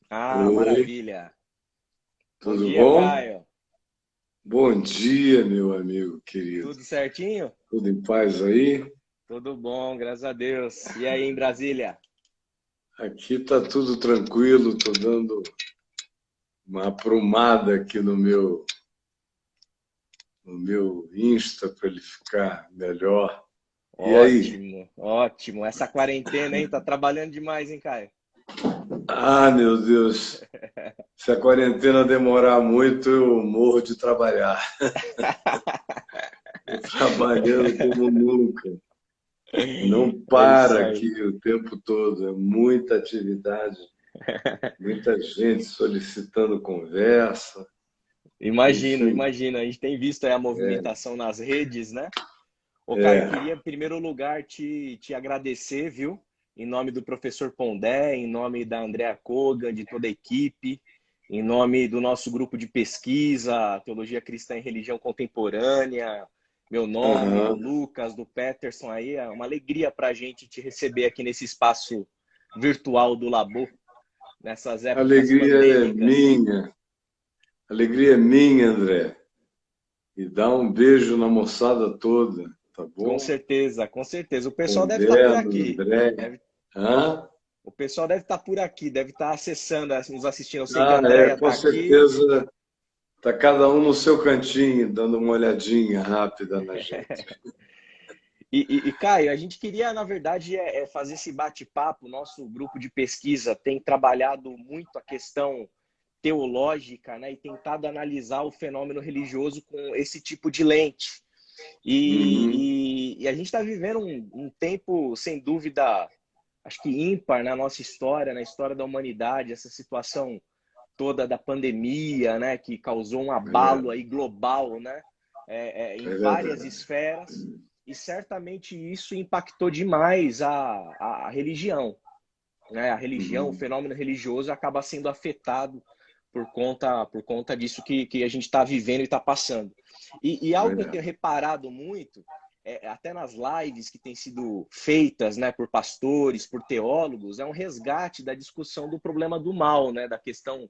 Ah, Oi, maravilha. Bom tudo dia, bom? Caio. Bom dia, meu amigo querido. Tudo certinho? Tudo em paz aí? Tudo bom, graças a Deus. E aí em Brasília? Aqui tá tudo tranquilo, tô dando uma aprumada aqui no meu Insta para ele ficar melhor. E aí? Ótimo, ótimo. Essa quarentena, hein? Tá trabalhando demais, hein, Caio? Ah, meu Deus, se a quarentena demorar muito, eu morro de trabalhar. Tô trabalhando como nunca. Não É isso para aí. aqui o tempo todo, é muita atividade. Muita gente solicitando conversa, Imagino, enfim. imagino. A gente tem visto aí a movimentação nas redes, né? Ô, Caio, É, queria em primeiro lugar te agradecer, viu? Em nome do professor Pondé, em nome da Andrea Kogan, de toda a equipe, em nome do nosso grupo de pesquisa, Teologia Cristã e Religião Contemporânea, meu nome, do aham. Lucas, do Peterson aí, é uma alegria para a gente te receber aqui nesse espaço virtual do Labo, nessas épocas Alegria é pandêmicas. minha, alegria é minha, André. E dá um beijo na moçada toda, tá Com bom? certeza, com certeza. O pessoal deve estar por Conderno, aqui. André. Deve Hã? O pessoal deve estar por aqui, deve estar acessando, nos assistindo. Eu sei que a Ah, é, Andrea com está aqui. certeza. Tá cada um no seu cantinho, dando uma olhadinha rápida na gente. Caio, a gente queria, na verdade, fazer esse bate-papo. Nosso grupo de pesquisa tem trabalhado muito a questão teológica, né, e tentado analisar o fenômeno religioso com esse tipo de lente. Uhum. E a gente está vivendo um tempo, sem dúvida, acho que ímpar na nossa história, na história da humanidade, essa situação toda da pandemia, né, que causou um É abalo verdade, aí global, né, em é várias verdade. esferas, e certamente isso impactou demais a religião, né? A religião, o Uhum. fenômeno religioso acaba sendo afetado por conta disso que a gente está vivendo e está passando. E algo que eu tenho Verdade. reparado muito, até nas lives que têm sido feitas, né, por pastores, por teólogos, é um resgate da discussão do problema do mal, né, da questão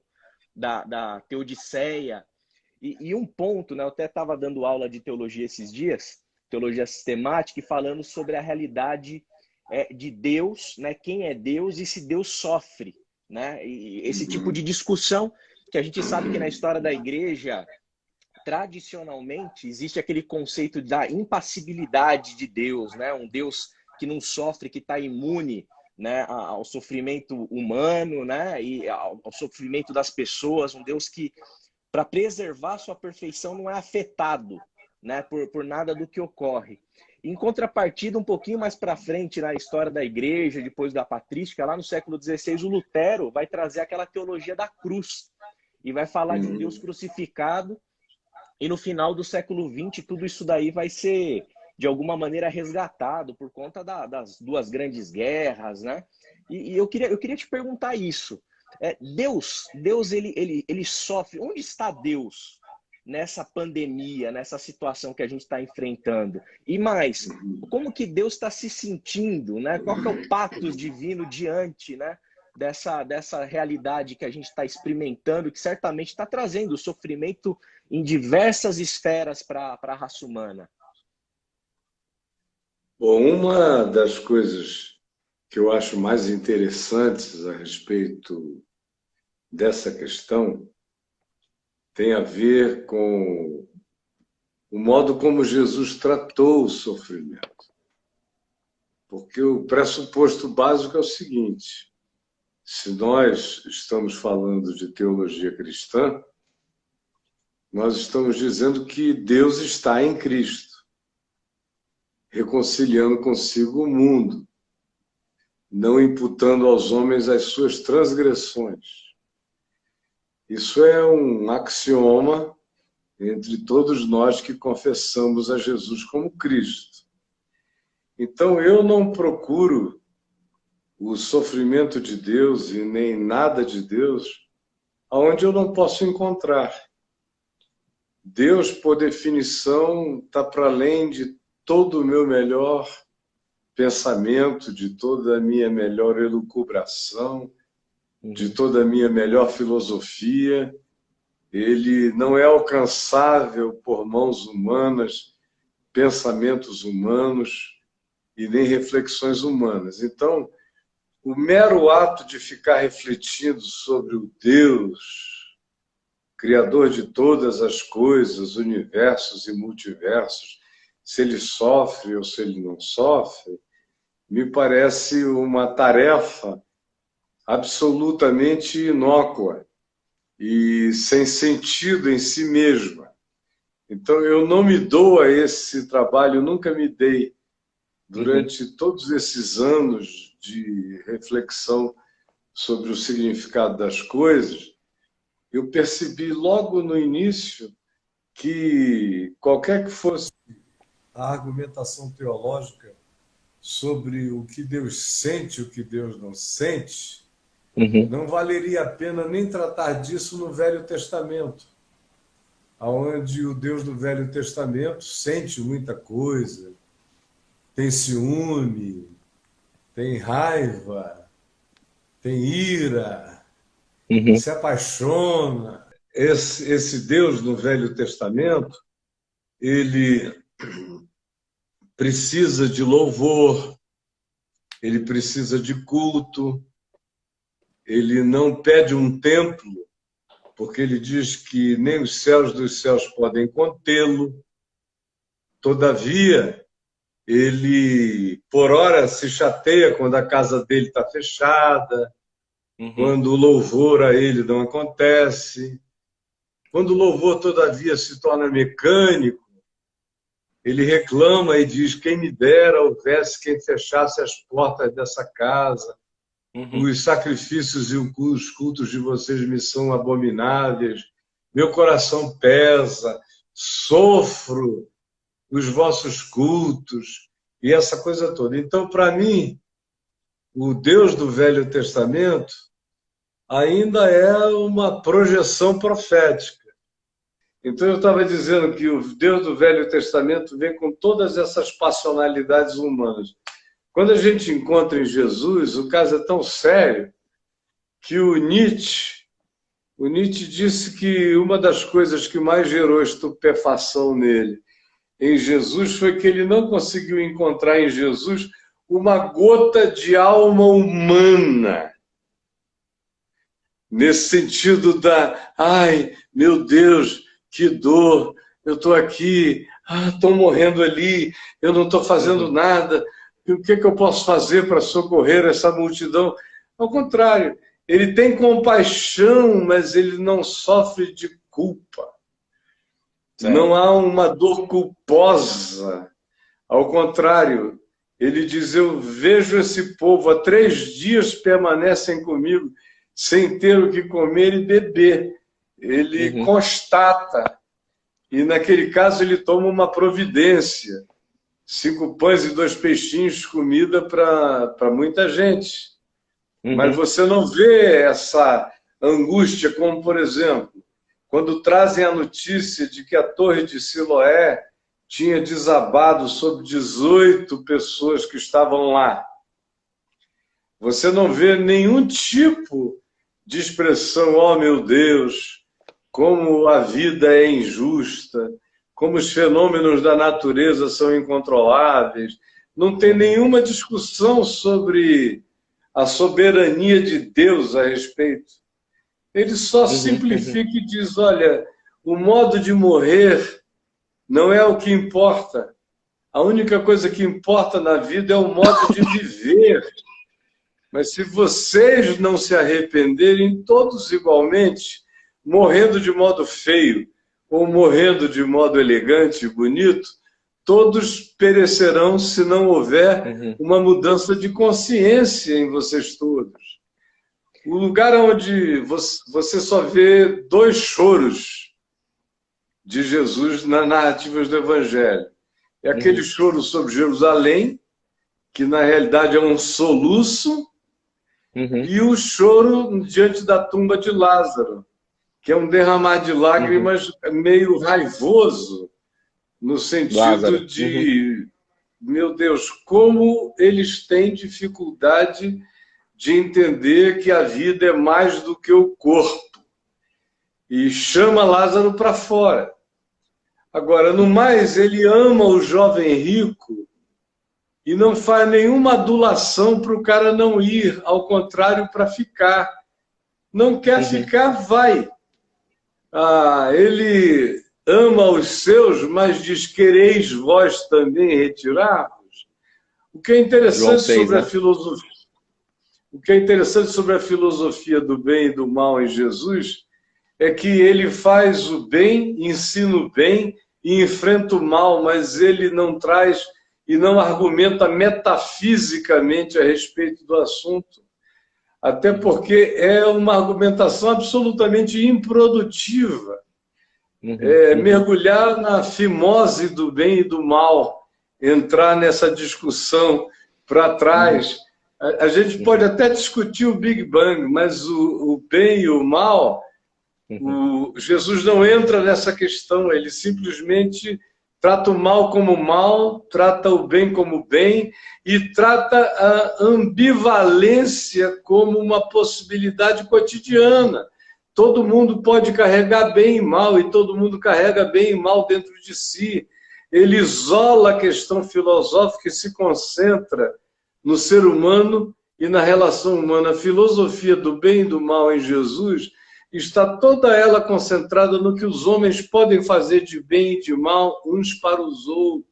da teodiceia. E um ponto, né, eu até estava dando aula de teologia esses dias, teologia sistemática, e falando sobre a realidade de Deus, né, quem é Deus e se Deus sofre. Né? E esse tipo de Uhum. discussão que a gente sabe que na história da igreja, tradicionalmente, existe aquele conceito da impassibilidade de Deus, né? Um Deus que não sofre, que está imune, né, ao sofrimento humano, né, e ao sofrimento das pessoas, um Deus que para preservar sua perfeição não é afetado, né, por nada do que ocorre. Em contrapartida, um pouquinho mais para frente na história da igreja, depois da patrística, lá no século XVI, o Lutero vai trazer aquela teologia da cruz e vai falar de um Deus Uhum. crucificado, e no final do século XX tudo isso daí vai ser de alguma maneira resgatado por conta das duas grandes guerras, né? E eu queria te perguntar isso. Deus ele sofre. Onde está Deus nessa pandemia, nessa situação que a gente está enfrentando? E mais, Uhum. como que Deus está se sentindo, né? Qual que é o patos divino diante, né? Dessa realidade que a gente está experimentando, que certamente está trazendo sofrimento em diversas esferas para a raça humana. Bom, uma das coisas que eu acho mais interessantes a respeito dessa questão tem a ver com o modo como Jesus tratou o sofrimento. Porque o pressuposto básico é o seguinte: se nós estamos falando de teologia cristã, nós estamos dizendo que Deus está em Cristo, reconciliando consigo o mundo, não imputando aos homens as suas transgressões. Isso é um axioma entre todos nós que confessamos a Jesus como Cristo. Então eu não procuro o sofrimento de Deus e nem nada de Deus aonde eu não posso encontrar. Deus, por definição, está para além de todo o meu melhor pensamento, de toda a minha melhor elucubração. de toda a minha melhor filosofia, ele não é alcançável por mãos humanas, pensamentos humanos e nem reflexões humanas. Então, o mero ato de ficar refletindo sobre o Deus, Criador de todas as coisas, universos e multiversos, se ele sofre ou se ele não sofre, me parece uma tarefa absolutamente inócua e sem sentido em si mesma. Então, eu não me dou a esse trabalho, nunca me dei, durante todos esses anos de reflexão sobre o significado das coisas. Eu percebi logo no início que qualquer que fosse a argumentação teológica sobre o que Deus sente e o que Deus não sente, não valeria a pena nem tratar disso no Velho Testamento, onde o Deus do Velho Testamento sente muita coisa, tem ciúme, tem raiva, tem ira, se apaixona. Esse Deus no Velho Testamento, ele precisa de louvor, ele precisa de culto, ele não pede um templo, porque ele diz que nem os céus dos céus podem contê-lo. Todavia, ele, por hora, se chateia quando a casa dele está fechada, quando o louvor a ele não acontece. Quando o louvor, todavia, se torna mecânico, ele reclama e diz: quem me dera houvesse quem fechasse as portas dessa casa. Os sacrifícios e os cultos de vocês me são abomináveis. Meu coração pesa, sofro os vossos cultos e essa coisa toda. Então, para mim, o Deus do Velho Testamento ainda é uma projeção profética. Então, eu estava dizendo que o Deus do Velho Testamento vem com todas essas passionalidades humanas. Quando a gente encontra em Jesus, o caso é tão sério que o Nietzsche disse que uma das coisas que mais gerou estupefação nele, em Jesus, foi que ele não conseguiu encontrar em Jesus uma gota de alma humana. Nesse sentido da, ai, meu Deus, que dor, eu estou aqui, estou morrendo ali, eu não estou fazendo nada, e o que eu posso fazer para socorrer essa multidão? Ao contrário, ele tem compaixão, mas ele não sofre de culpa. Certo. Não há uma dor culposa. Ao contrário, ele diz: eu vejo esse povo, há 3 dias permanecem comigo, sem ter o que comer e beber. Ele constata, e naquele caso ele toma uma providência. 5 pães e 2 peixinhos, comida para muita gente. Mas você não vê essa angústia, como, por exemplo, quando trazem a notícia de que a Torre de Siloé tinha desabado sobre 18 pessoas que estavam lá. Você não vê nenhum tipo de expressão: oh, meu Deus, como a vida é injusta, como os fenômenos da natureza são incontroláveis. Não tem nenhuma discussão sobre a soberania de Deus a respeito. Ele só simplifica e diz: olha, o modo de morrer não é o que importa. A única coisa que importa na vida é o modo de viver. Mas se vocês não se arrependerem, todos igualmente, morrendo de modo feio ou morrendo de modo elegante e bonito, todos perecerão se não houver uma mudança de consciência em vocês todos. O lugar onde você só vê 2 choros de Jesus nas narrativas do Evangelho. É aquele choro sobre Jerusalém, que na realidade é um soluço, e o choro diante da tumba de Lázaro, que é um derramar de lágrimas meio raivoso, no sentido de, meu Deus, como eles têm dificuldade de entender que a vida é mais do que o corpo. E chama Lázaro para fora. Agora, no mais, ele ama o jovem rico e não faz nenhuma adulação para o cara não ir, ao contrário, para ficar. Não quer ficar, vai. Ele ama os seus, mas diz, quereis vós também retirar-vos? O que é interessante sobre a filosofia, o que é interessante sobre a filosofia do bem e do mal em Jesus é que ele faz o bem, ensina o bem e enfrenta o mal, mas ele não traz e não argumenta metafisicamente a respeito do assunto. Até porque é uma argumentação absolutamente improdutiva. Mergulhar na fimose do bem e do mal, entrar nessa discussão para trás. A gente pode até discutir o Big Bang, mas o bem e o mal, Jesus não entra nessa questão, ele simplesmente trata o mal como mal, trata o bem como bem e trata a ambivalência como uma possibilidade cotidiana. Todo mundo pode carregar bem e mal, e todo mundo carrega bem e mal dentro de si. Ele isola a questão filosófica e se concentra no ser humano e na relação humana. A filosofia do bem e do mal em Jesus está toda ela concentrada no que os homens podem fazer de bem e de mal uns para os outros.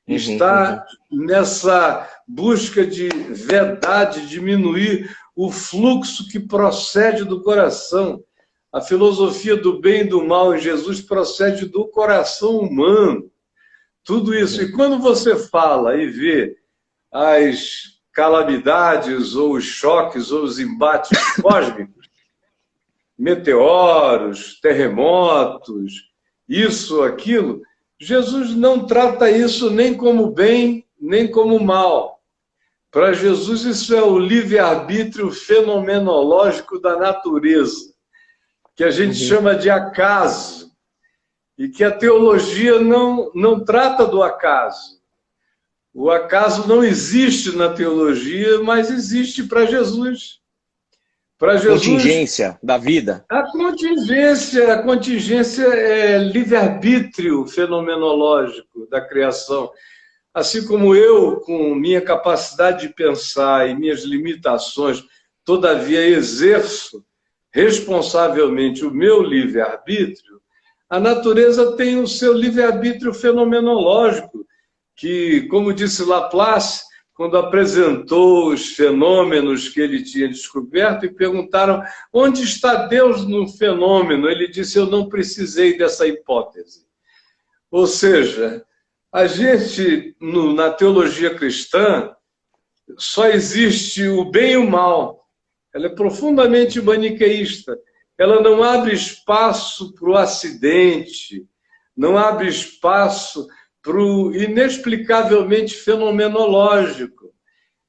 Está nessa busca de verdade, diminuir o fluxo que procede do coração. A filosofia do bem e do mal em Jesus procede do coração humano. Tudo isso. E quando você fala e vê as calamidades, ou os choques, ou os embates cósmicos, meteoros, terremotos, isso, aquilo, Jesus não trata isso nem como bem, nem como mal. Para Jesus, isso é o livre-arbítrio fenomenológico da natureza, que a gente chama de acaso, e que a teologia não trata do acaso. O acaso não existe na teologia, mas existe para Jesus. Para Jesus, contingência da vida. A contingência é livre-arbítrio fenomenológico da criação. Assim como eu, com minha capacidade de pensar e minhas limitações, todavia exerço responsavelmente o meu livre-arbítrio, a natureza tem o seu livre-arbítrio fenomenológico, que, como disse Laplace, quando apresentou os fenômenos que ele tinha descoberto e perguntaram onde está Deus no fenômeno, ele disse, eu não precisei dessa hipótese. Ou seja, a gente, na teologia cristã, só existe o bem e o mal. Ela é profundamente maniqueísta. Ela não abre espaço para o acidente, não abre espaço para o inexplicavelmente fenomenológico.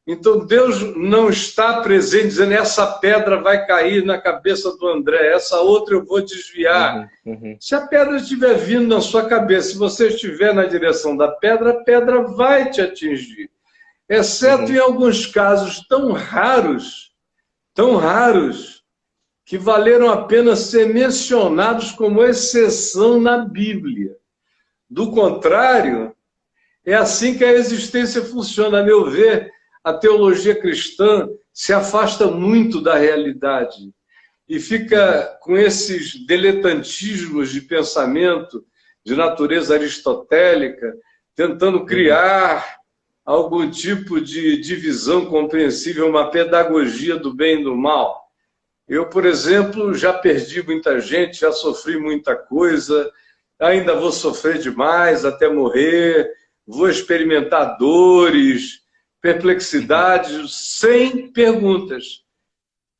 Então, Deus não está presente dizendo essa pedra vai cair na cabeça do André, essa outra eu vou desviar. Se a pedra estiver vindo na sua cabeça, se você estiver na direção da pedra, a pedra vai te atingir. Exceto em alguns casos tão raros, que valeram a pena ser mencionados como exceção na Bíblia. Do contrário, é assim que a existência funciona. A meu ver, a teologia cristã se afasta muito da realidade e fica com esses diletantismos de pensamento de natureza aristotélica, tentando criar algum tipo de divisão compreensível, uma pedagogia do bem e do mal. Eu, por exemplo, já perdi muita gente, já sofri muita coisa, ainda vou sofrer demais até morrer, vou experimentar dores, perplexidades, sem perguntas.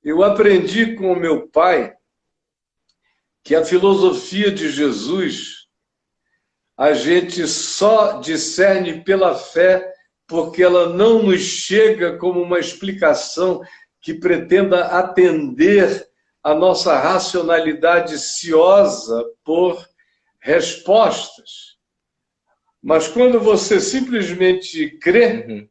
Eu aprendi com o meu pai que a filosofia de Jesus a gente só discerne pela fé porque ela não nos chega como uma explicação que pretenda atender a nossa racionalidade ciosa por respostas. Mas quando você simplesmente crê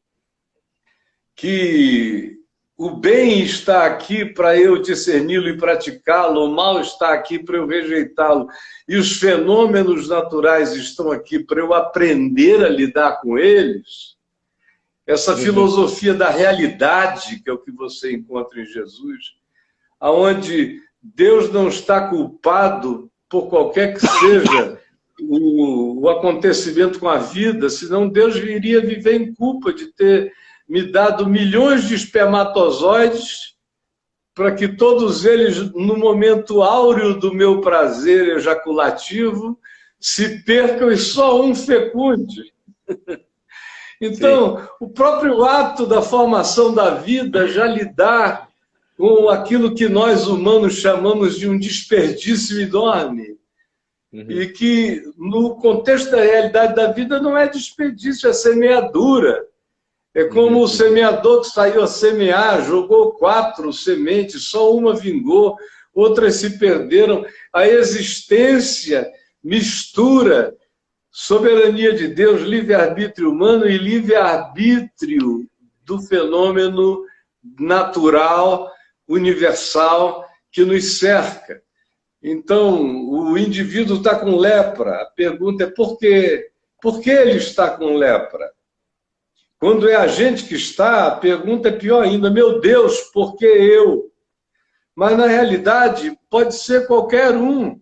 que o bem está aqui para eu discerni-lo e praticá-lo, o mal está aqui para eu rejeitá-lo, e os fenômenos naturais estão aqui para eu aprender a lidar com eles, essa filosofia da realidade, que é o que você encontra em Jesus, aonde Deus não está culpado por qualquer que seja o acontecimento com a vida, senão Deus iria viver em culpa de ter me dado milhões de espermatozoides para que todos eles, no momento áureo do meu prazer ejaculativo, se percam e só um fecunde. Então, o próprio ato da formação da vida já lhe dá com aquilo que nós humanos chamamos de um desperdício enorme. E que, no contexto da realidade da vida, não é desperdício, é semeadura. É como o semeador que saiu a semear, jogou 4 sementes, só uma vingou, outras se perderam. A existência mistura soberania de Deus, livre-arbítrio humano e livre-arbítrio do fenômeno natural, universal, que nos cerca. Então, o indivíduo está com lepra. A pergunta é por quê? Por que ele está com lepra? Quando é a gente que está, a pergunta é pior ainda. Meu Deus, por que eu? Mas, na realidade, pode ser qualquer um.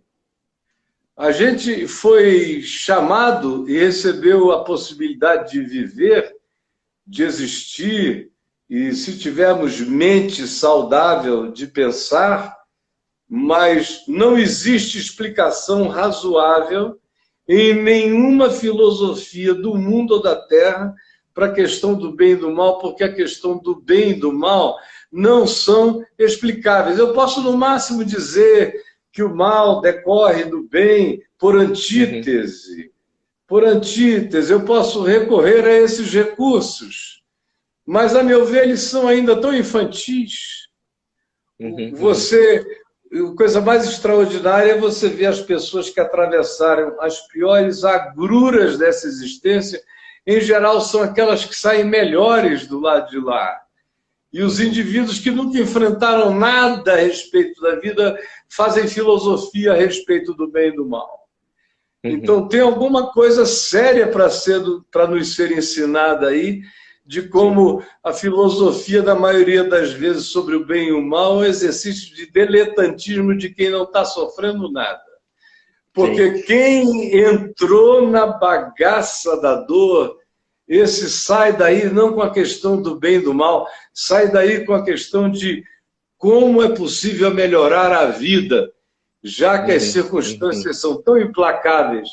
A gente foi chamado e recebeu a possibilidade de viver, de existir, e se tivermos mente saudável de pensar, mas não existe explicação razoável em nenhuma filosofia do mundo ou da Terra para a questão do bem e do mal, porque a questão do bem e do mal não são explicáveis. Eu posso, no máximo, dizer que o mal decorre do bem por antítese. Por antítese, eu posso recorrer a esses recursos, mas, a meu ver, eles são ainda tão infantis. A coisa mais extraordinária é você ver as pessoas que atravessaram as piores agruras dessa existência. Em geral, são aquelas que saem melhores do lado de lá. E os indivíduos que nunca enfrentaram nada a respeito da vida fazem filosofia a respeito do bem e do mal. Então, tem alguma coisa séria para nos ser ensinada aí, de como a filosofia, da maioria das vezes, sobre o bem e o mal, é um exercício de diletantismo de quem não está sofrendo nada. Porque quem entrou na bagaça da dor, esse sai daí não com a questão do bem e do mal, sai daí com a questão de como é possível melhorar a vida, já que as circunstâncias são tão implacáveis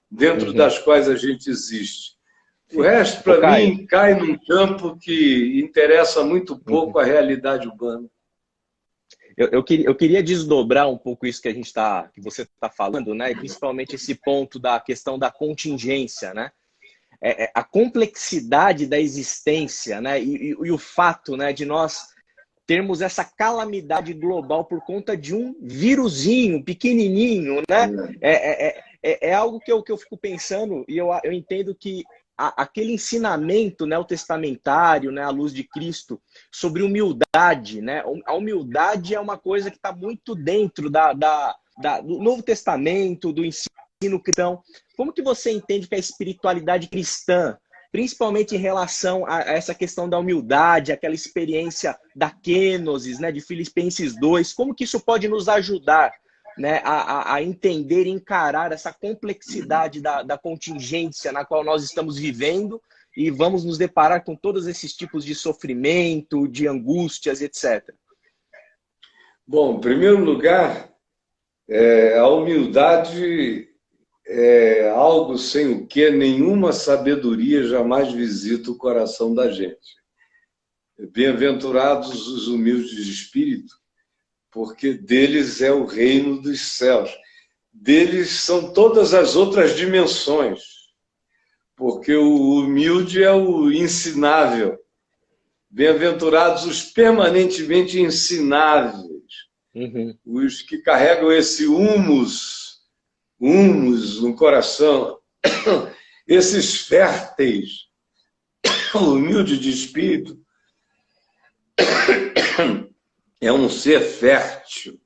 dentro das quais a gente existe. O resto, para mim, cai num campo que interessa muito pouco a realidade humana. Eu queria desdobrar um pouco isso que você está falando, né? E principalmente esse ponto da questão da contingência, né? A complexidade da existência, né? E o fato, né, de nós termos essa calamidade global por conta de um vírusinho pequenininho, né? É algo que eu fico pensando e eu entendo que aquele ensinamento neotestamentário, né, à luz de Cristo, sobre humildade, né? A humildade é uma coisa que está muito dentro do Novo Testamento, do ensino cristão. Como que você entende que a espiritualidade cristã, principalmente em relação a essa questão da humildade, aquela experiência da kenosis, né, de Filipenses 2, como que isso pode nos ajudar, né, a entender e encarar essa complexidade da contingência na qual nós estamos vivendo e vamos nos deparar com todos esses tipos de sofrimento, de angústias, etc. Bom, em primeiro lugar, a humildade é algo sem o que nenhuma sabedoria jamais visita o coração da gente. Bem-aventurados os humildes de espírito, porque deles é o reino dos céus. Deles são todas as outras dimensões, porque o humilde é o ensinável. Bem-aventurados os permanentemente ensináveis, os que carregam esse humus no coração, esses férteis, humilde de espírito, é um ser fértil.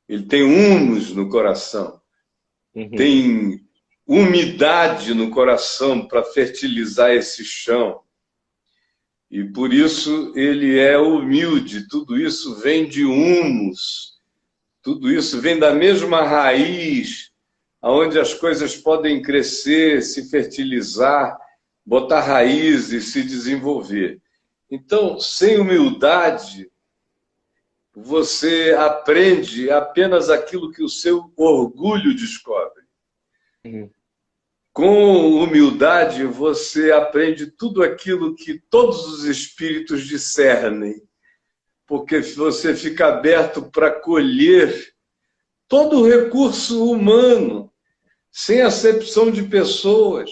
Ele tem humus no coração, tem umidade no coração para fertilizar esse chão. E por isso ele é humilde. Tudo isso vem de humus. Tudo isso vem da mesma raiz, onde as coisas podem crescer, se fertilizar, botar raízes, se desenvolver. Então, sem humildade, você aprende apenas aquilo que o seu orgulho descobre. Com humildade, você aprende tudo aquilo que todos os espíritos discernem, porque você fica aberto para colher todo o recurso humano, sem acepção de pessoas,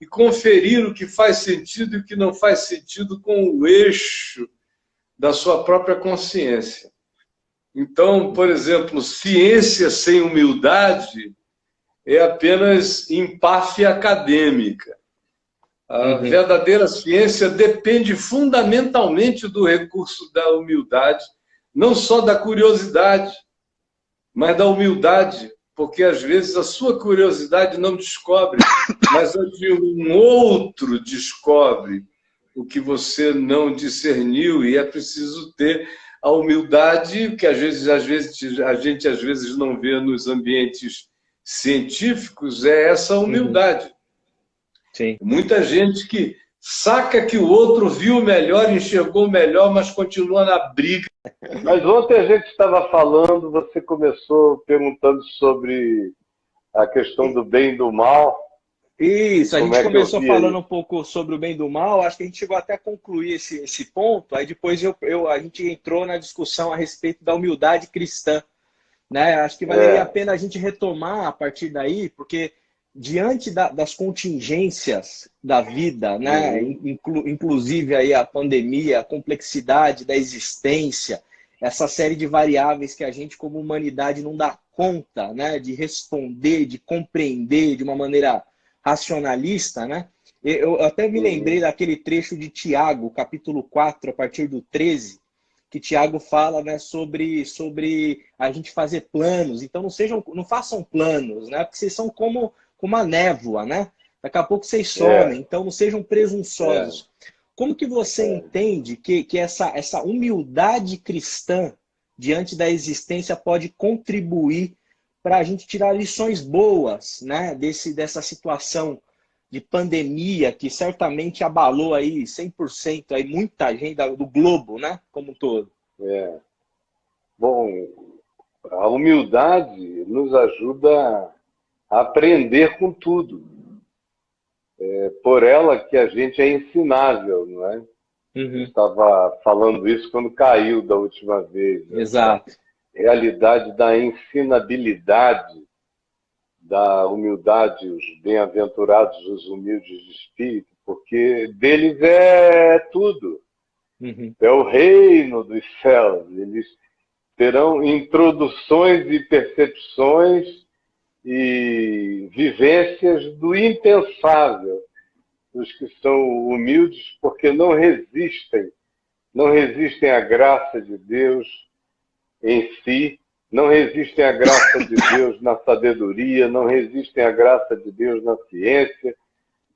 e conferir o que faz sentido e o que não faz sentido com o eixo da sua própria consciência. Então, por exemplo, ciência sem humildade é apenas empáfia acadêmica. A verdadeira ciência depende fundamentalmente do recurso da humildade, não só da curiosidade, mas da humildade, porque às vezes a sua curiosidade não descobre, mas a de um outro descobre o que você não discerniu, e é preciso ter a humildade que às vezes a gente às vezes não vê nos ambientes científicos, é essa humildade. Sim. Muita gente que saca que o outro viu melhor, enxergou melhor, mas continua na briga. Mas ontem a gente estava falando, você começou perguntando sobre a questão do bem e do mal. Isso, a gente começou falando um pouco sobre o bem e do mal, acho que a gente chegou até a concluir esse ponto, aí depois a gente entrou na discussão a respeito da humildade cristã, né? Acho que valeria a pena a gente retomar a partir daí, porque diante das contingências da vida, né? Inclusive aí a pandemia, a complexidade da existência, essa série de variáveis que a gente como humanidade não dá conta, né? De responder, de compreender de uma maneira racionalista, né? Eu até me lembrei daquele trecho de Tiago, capítulo 4, a partir do 13, que Tiago fala, né, sobre a gente fazer planos. Então não façam planos, né? Porque vocês são como uma névoa, né? Daqui a pouco vocês somem, então não sejam presunçosos. Como que você entende que essa humildade cristã diante da existência pode contribuir para a gente tirar lições boas, né, dessa situação de pandemia que certamente abalou aí 100% aí muita gente do globo, né, como um todo? Bom, a humildade nos ajuda a aprender com tudo. É por ela que a gente é ensinável, não é? Eu estava falando isso quando caiu da última vez. Né? Exato. Realidade da ensinabilidade, da humildade, os bem-aventurados, os humildes de espírito, porque deles é tudo. É o reino dos céus. Eles terão introduções e percepções e vivências do impensável. Os que são humildes porque não resistem à graça de Deus em si, não resistem à graça de Deus na sabedoria, não resistem à graça de Deus na ciência,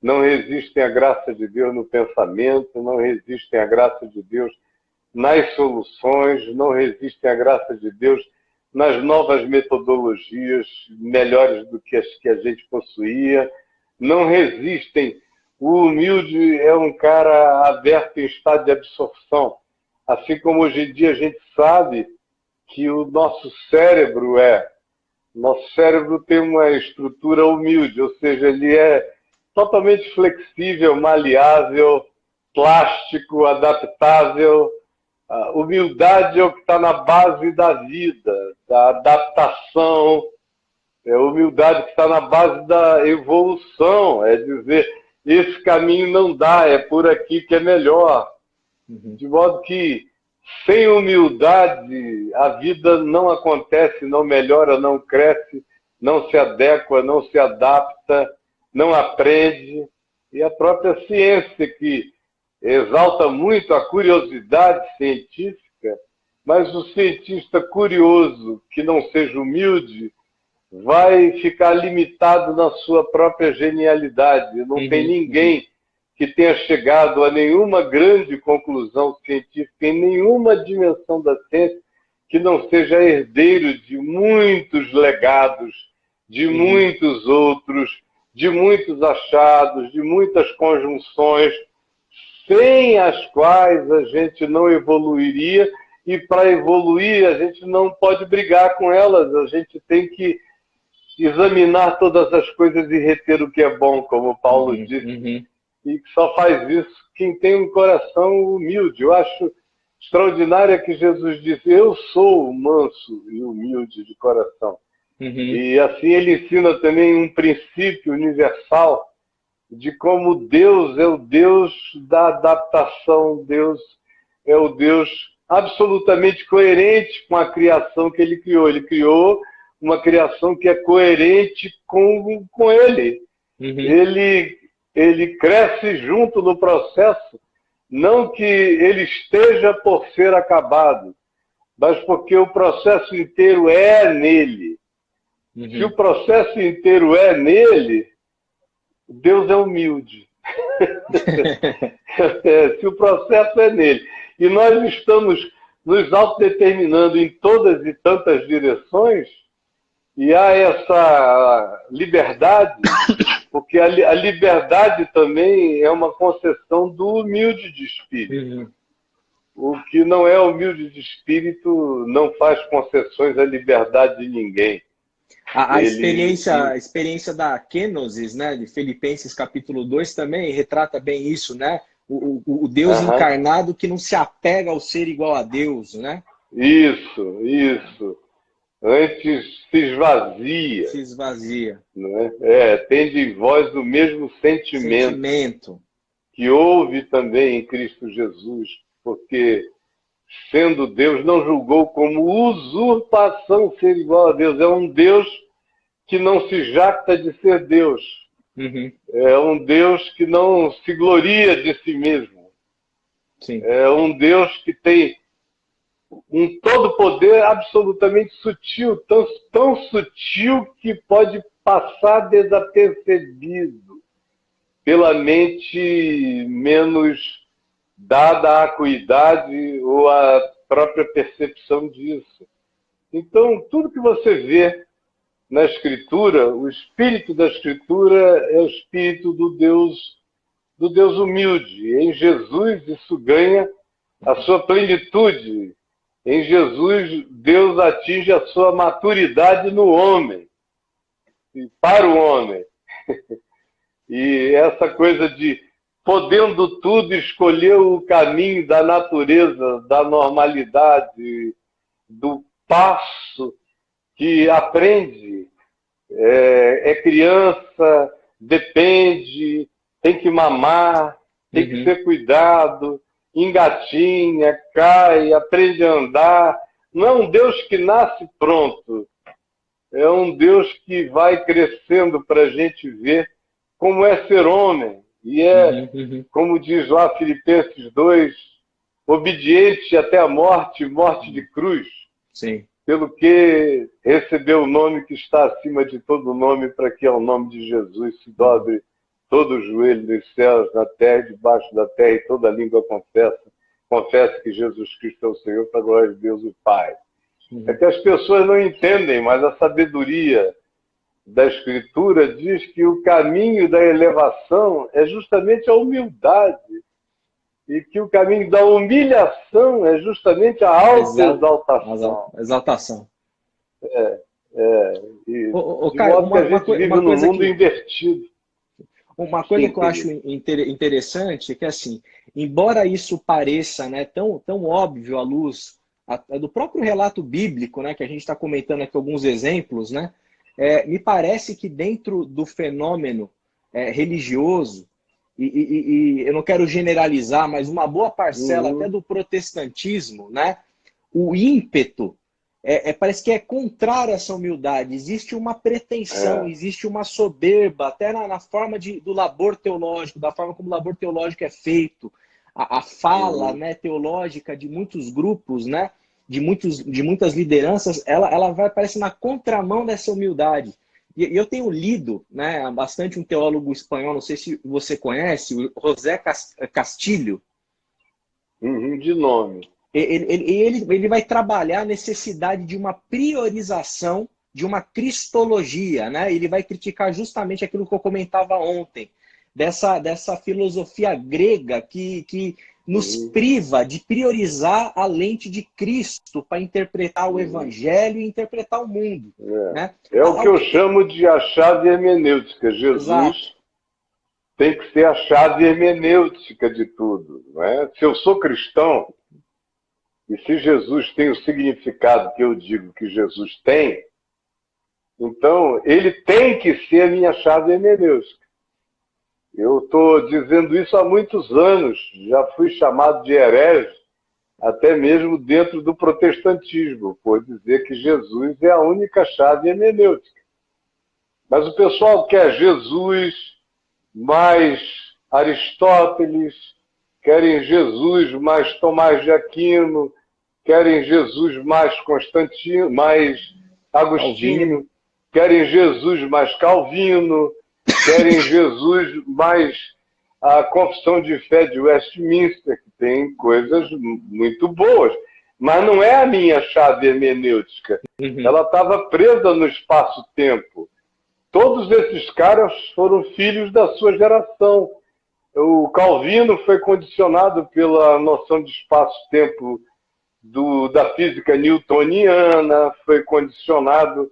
não resistem à graça de Deus no pensamento, não resistem à graça de Deus nas soluções, não resistem à graça de Deus nas novas metodologias melhores do que as que a gente possuía, não resistem. O humilde é um cara aberto em estado de absorção, assim como hoje em dia a gente sabe que o nosso cérebro tem uma estrutura humilde, ou seja, ele é totalmente flexível, maleável, plástico, adaptável. A humildade é o que está na base da vida, da adaptação, é a humildade que está na base da evolução, é dizer, esse caminho não dá, é por aqui que é melhor. De modo que sem humildade, a vida não acontece, não melhora, não cresce, não se adequa, não se adapta, não aprende. E a própria ciência, que exalta muito a curiosidade científica, Mas o cientista curioso, que não seja humilde, vai ficar limitado na sua própria genialidade. Não tem ninguém que tenha chegado a nenhuma grande conclusão científica em nenhuma dimensão da ciência que não seja herdeiro de muitos legados, de muitos outros, de muitos achados, de muitas conjunções, sem as quais a gente não evoluiria, e para evoluir a gente não pode brigar com elas, a gente tem que examinar todas as coisas e reter o que é bom, como Paulo disse, e que só faz isso quem tem um coração humilde. Eu acho extraordinário que Jesus disse: eu sou manso e humilde de coração. E assim ele ensina também um princípio universal de como Deus é o Deus da adaptação, Deus é o Deus absolutamente coerente com a criação que ele criou. Ele criou uma criação que é coerente com ele. Ele cresce junto no processo, não que ele esteja por ser acabado, mas porque o processo inteiro é nele. Se o processo inteiro é nele, Deus é humilde. Se o processo é nele. E nós estamos nos autodeterminando em todas e tantas direções, e há essa liberdade, porque a liberdade também é uma concessão do humilde de espírito. O que não é humilde de espírito não faz concessões à liberdade de ninguém. A experiência da kenosis, né, de Filipenses capítulo 2 também retrata bem isso, né? O Deus encarnado que não se apega ao ser igual a Deus, né? Isso. Antes se esvazia. Se esvazia. Não é? Tende em vós o mesmo sentimento que houve também em Cristo Jesus, porque, sendo Deus, não julgou como usurpação ser igual a Deus. É um Deus que não se jacta de ser Deus. É um Deus que não se gloria de si mesmo. Sim. É um Deus que tem um todo-poder absolutamente sutil, tão sutil que pode passar desapercebido pela mente menos dada à acuidade ou à própria percepção disso. Então, tudo que você vê na Escritura, o espírito da Escritura é o espírito do Deus humilde. Em Jesus isso ganha a sua plenitude. Em Jesus, Deus atinge a sua maturidade no homem, e para o homem. E essa coisa de, podendo tudo, escolher o caminho da natureza, da normalidade, do passo que aprende, é criança, depende, tem que mamar, tem que ser cuidado, engatinha, cai, aprende a andar. Não é um Deus que nasce pronto. É um Deus que vai crescendo para a gente ver como é ser homem. E como diz lá Filipenses 2, obediente até a morte, morte de cruz. Sim. Pelo que recebeu o nome que está acima de todo nome, para que ao nome de Jesus se dobre todo o joelho nos céus, na terra e debaixo da terra, e toda língua confessa que Jesus Cristo é o Senhor, para a glória de Deus o Pai. É que as pessoas não entendem, mas a sabedoria da Escritura diz que o caminho da elevação é justamente a humildade, e que o caminho da humilhação é justamente a autoexaltação. Exaltação. De modo que a gente vive num mundo invertido. Uma coisa que eu acho interessante é que, assim, embora isso pareça, né, tão óbvio à luz do próprio relato bíblico, né, que a gente está comentando aqui alguns exemplos, né, me parece que dentro do fenômeno religioso, e eu não quero generalizar, mas uma boa parcela até do protestantismo, né, o ímpeto parece que é contrário a essa humildade. Existe uma pretensão, existe uma soberba, até na forma do labor teológico, da forma como o labor teológico é feito, a fala, né, teológica de muitos grupos, né, de muitas lideranças, ela vai, parece, na contramão dessa humildade. E eu tenho lido, né, bastante um teólogo espanhol, não sei se você conhece, o José Castilho. De nome. Ele vai trabalhar a necessidade de uma priorização, de uma cristologia, né? Ele vai criticar justamente aquilo que eu comentava ontem, dessa filosofia grega que nos priva de priorizar a lente de Cristo para interpretar o Evangelho e interpretar o mundo. Né? É o que eu chamo de a chave hermenêutica. Jesus Exato. tem que ser a chave hermenêutica de tudo. Não é? Se eu sou cristão, e se Jesus tem o significado que eu digo que Jesus tem, então ele tem que ser a minha chave hermenêutica. Eu estou dizendo isso há muitos anos, já fui chamado de herege, até mesmo dentro do protestantismo, por dizer que Jesus é a única chave hermenêutica. Mas o pessoal quer Jesus mais Aristóteles, querem Jesus mais Tomás de Aquino, querem Jesus mais Constantino, mais Agostinho, querem Jesus mais Calvino, querem Jesus mais a Confissão de Fé de Westminster, que tem coisas muito boas. Mas não é a minha chave hermenêutica. Ela estava presa no espaço-tempo. Todos esses caras foram filhos da sua geração. O Calvino foi condicionado pela noção de espaço-tempo da física newtoniana, foi condicionado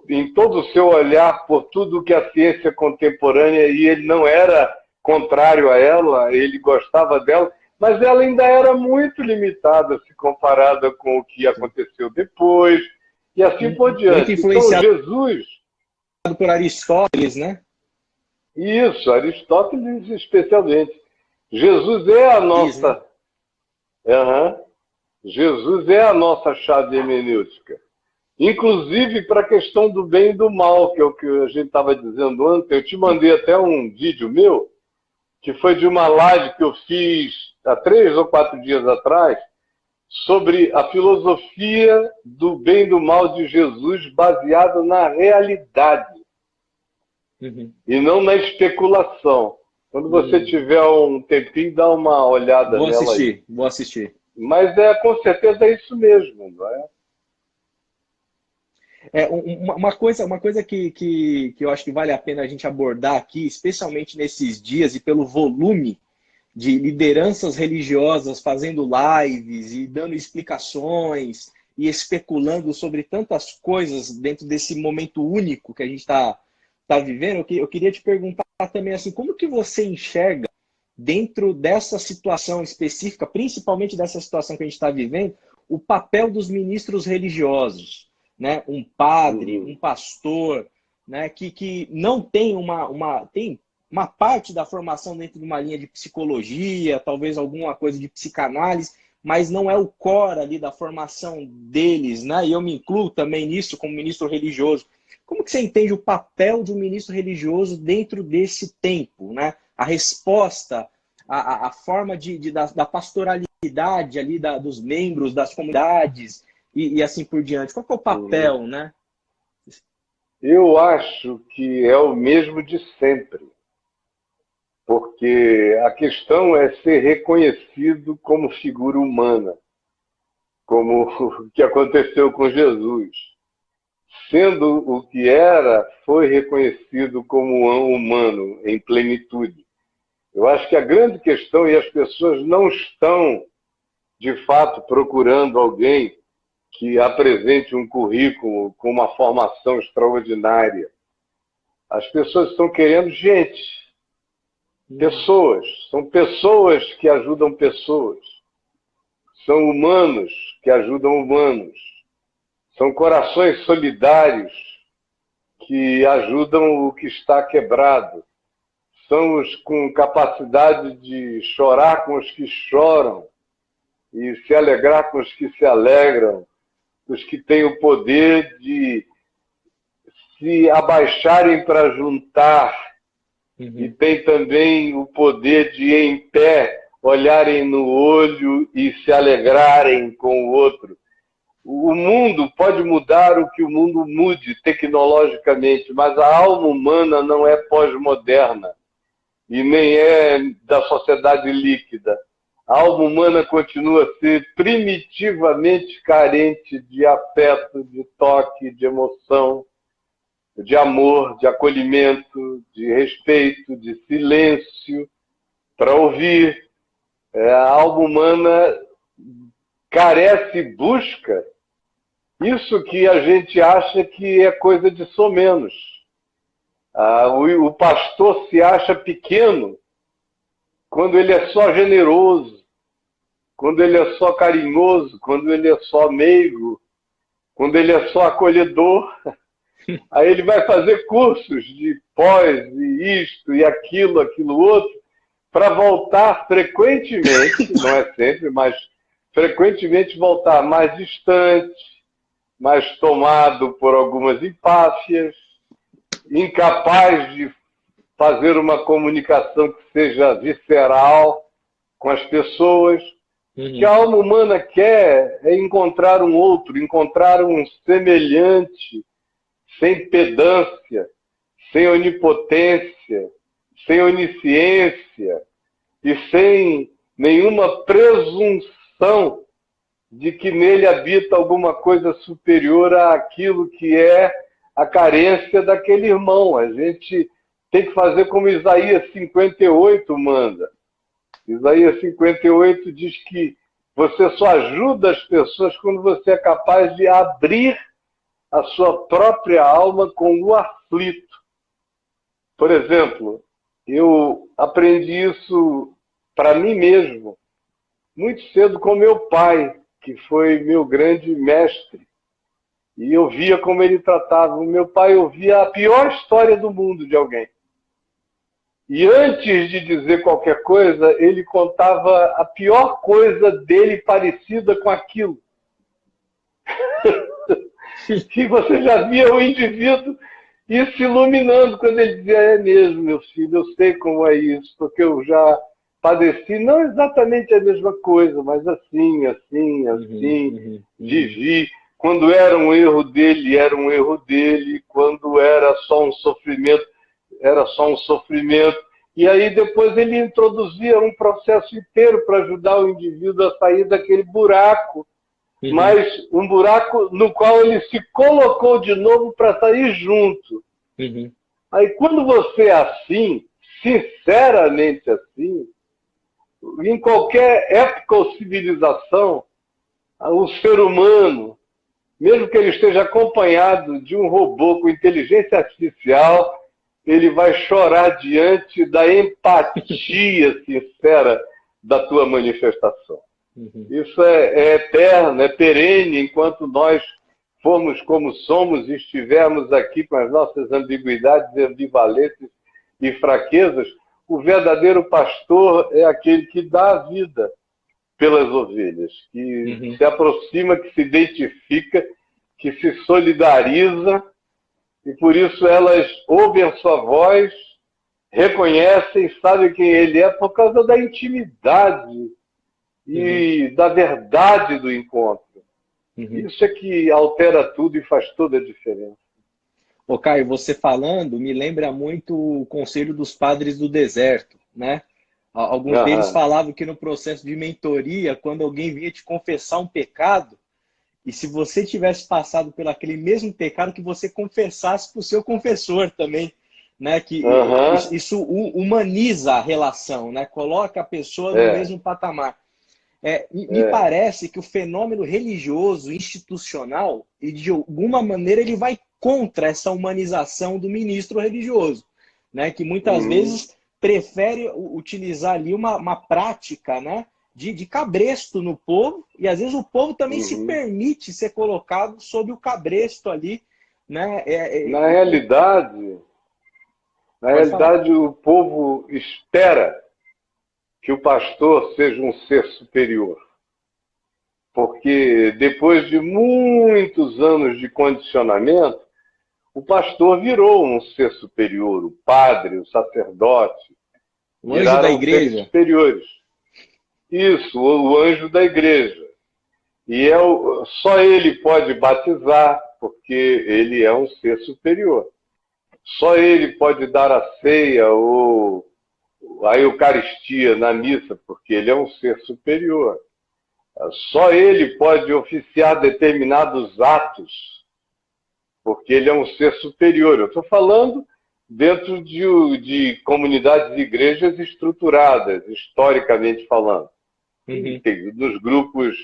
em todo o seu olhar por tudo que a ciência contemporânea, e ele não era contrário a ela, ele gostava dela, mas ela ainda era muito limitada se comparada com o que aconteceu depois, e assim por diante. Muito influenciado então, Jesus... por Aristóteles, né? Isso, Aristóteles especialmente. Jesus é a nossa... Jesus é a nossa chave hermenêutica. Inclusive para a questão do bem e do mal, que é o que a gente estava dizendo ontem. Eu te mandei até um vídeo meu, que foi de uma live que eu fiz há 3 ou 4 dias atrás, sobre a filosofia do bem e do mal de Jesus baseada na realidade e não na especulação. Quando você tiver um tempinho, dá uma olhada nela aí. Vou assistir. Mas com certeza é isso mesmo, não é? Uma coisa que eu acho que vale a pena a gente abordar aqui, especialmente nesses dias e pelo volume de lideranças religiosas fazendo lives e dando explicações e especulando sobre tantas coisas dentro desse momento único que a gente está vivendo, eu queria te perguntar também assim, como que você enxerga dentro dessa situação específica, principalmente dessa situação que a gente está vivendo, o papel dos ministros religiosos? Né, um padre, um pastor, né, que não tem tem uma parte da formação dentro de uma linha de psicologia, talvez alguma coisa de psicanálise, mas não é o core ali da formação deles, né? E eu me incluo também nisso como ministro religioso. Como que você entende o papel de um ministro religioso dentro desse tempo, né? A resposta, a forma da pastoralidade ali dos membros das comunidades, e assim por diante. Qual que é o papel, né? Eu acho que é o mesmo de sempre. Porque a questão é ser reconhecido como figura humana, como o que aconteceu com Jesus. Sendo o que era, foi reconhecido como humano em plenitude. Eu acho que a grande questão, e as pessoas não estão, de fato, procurando alguém que apresente um currículo com uma formação extraordinária. As pessoas estão querendo gente. Pessoas. São pessoas que ajudam pessoas. São humanos que ajudam humanos. São corações solidários que ajudam o que está quebrado. São os com capacidade de chorar com os que choram e se alegrar com os que se alegram. Os que têm o poder de se abaixarem para juntar e tem também o poder de, em pé, olharem no olho e se alegrarem com o outro. O mundo pode mudar o que o mundo mude tecnologicamente, mas a alma humana não é pós-moderna e nem é da sociedade líquida. A alma humana continua a ser primitivamente carente de afeto, de toque, de emoção, de amor, de acolhimento, de respeito, de silêncio para ouvir. A alma humana carece e busca isso que a gente acha que é coisa de somenos. O pastor se acha pequeno quando ele é só generoso, quando ele é só carinhoso, quando ele é só meigo, quando ele é só acolhedor. Aí ele vai fazer cursos de pós, e isto, e aquilo outro, para voltar frequentemente, não é sempre, mas frequentemente voltar mais distante, mais tomado por algumas empáfias, incapaz de fazer uma comunicação que seja visceral com as pessoas. O que a alma humana quer é encontrar um outro, encontrar um semelhante, sem pedância, sem onipotência, sem onisciência e sem nenhuma presunção de que nele habita alguma coisa superior àquilo que é a carência daquele irmão. A gente tem que fazer como Isaías 58 manda. Isaías 58 diz que você só ajuda as pessoas quando você é capaz de abrir a sua própria alma com o aflito. Por exemplo, eu aprendi isso para mim mesmo, muito cedo com meu pai, que foi meu grande mestre. E eu via como ele tratava. O meu pai ouvia a pior história do mundo de alguém. E antes de dizer qualquer coisa, ele contava a pior coisa dele parecida com aquilo. E você já via o indivíduo ir se iluminando quando ele dizia: é mesmo, meu filho, eu sei como é isso, porque eu já padeci, não exatamente a mesma coisa, mas assim, vivi. Quando era um erro dele, era um erro dele. Quando era só um sofrimento, era só um sofrimento. E aí depois ele introduzia um processo inteiro para ajudar o indivíduo a sair daquele buraco. Mas um buraco no qual ele se colocou de novo para sair junto. Aí quando você é assim, sinceramente assim, em qualquer época ou civilização, o ser humano, mesmo que ele esteja acompanhado de um robô com inteligência artificial, ele vai chorar diante da empatia sincera da tua manifestação. Isso é eterno, é perene, enquanto nós formos como somos e estivermos aqui com as nossas ambiguidades, ambivalências e fraquezas. O verdadeiro pastor é aquele que dá a vida pelas ovelhas, que se aproxima, que se identifica, que se solidariza, e por isso elas ouvem a sua voz, reconhecem, sabem quem ele é, por causa da intimidade e da verdade do encontro. Isso é que altera tudo e faz toda a diferença. Ô, Caio, você falando me lembra muito o Conselho dos Padres do Deserto, né? Alguns deles falavam que no processo de mentoria, quando alguém vinha te confessar um pecado, e se você tivesse passado por aquele mesmo pecado, que você confessasse para o seu confessor também, né? Que isso humaniza a relação, né? Coloca a pessoa no mesmo patamar. Me parece que o fenômeno religioso, institucional, e de alguma maneira ele vai contra essa humanização do ministro religioso, né? Que muitas vezes prefere utilizar ali uma prática, né? De cabresto no povo, e às vezes o povo também se permite ser colocado sob o cabresto ali, né? Na realidade, o povo espera que o pastor seja um ser superior. Porque depois de muitos anos de condicionamento, o pastor virou um ser superior, o padre, o sacerdote. O anjo da igreja. Seres superiores. Isso, o anjo da igreja. E só ele pode batizar, porque ele é um ser superior. Só ele pode dar a ceia ou a Eucaristia na missa, porque ele é um ser superior. Só ele pode oficiar determinados atos, porque ele é um ser superior. Eu estou falando dentro de comunidades e igrejas estruturadas, historicamente falando. Uhum. Nos grupos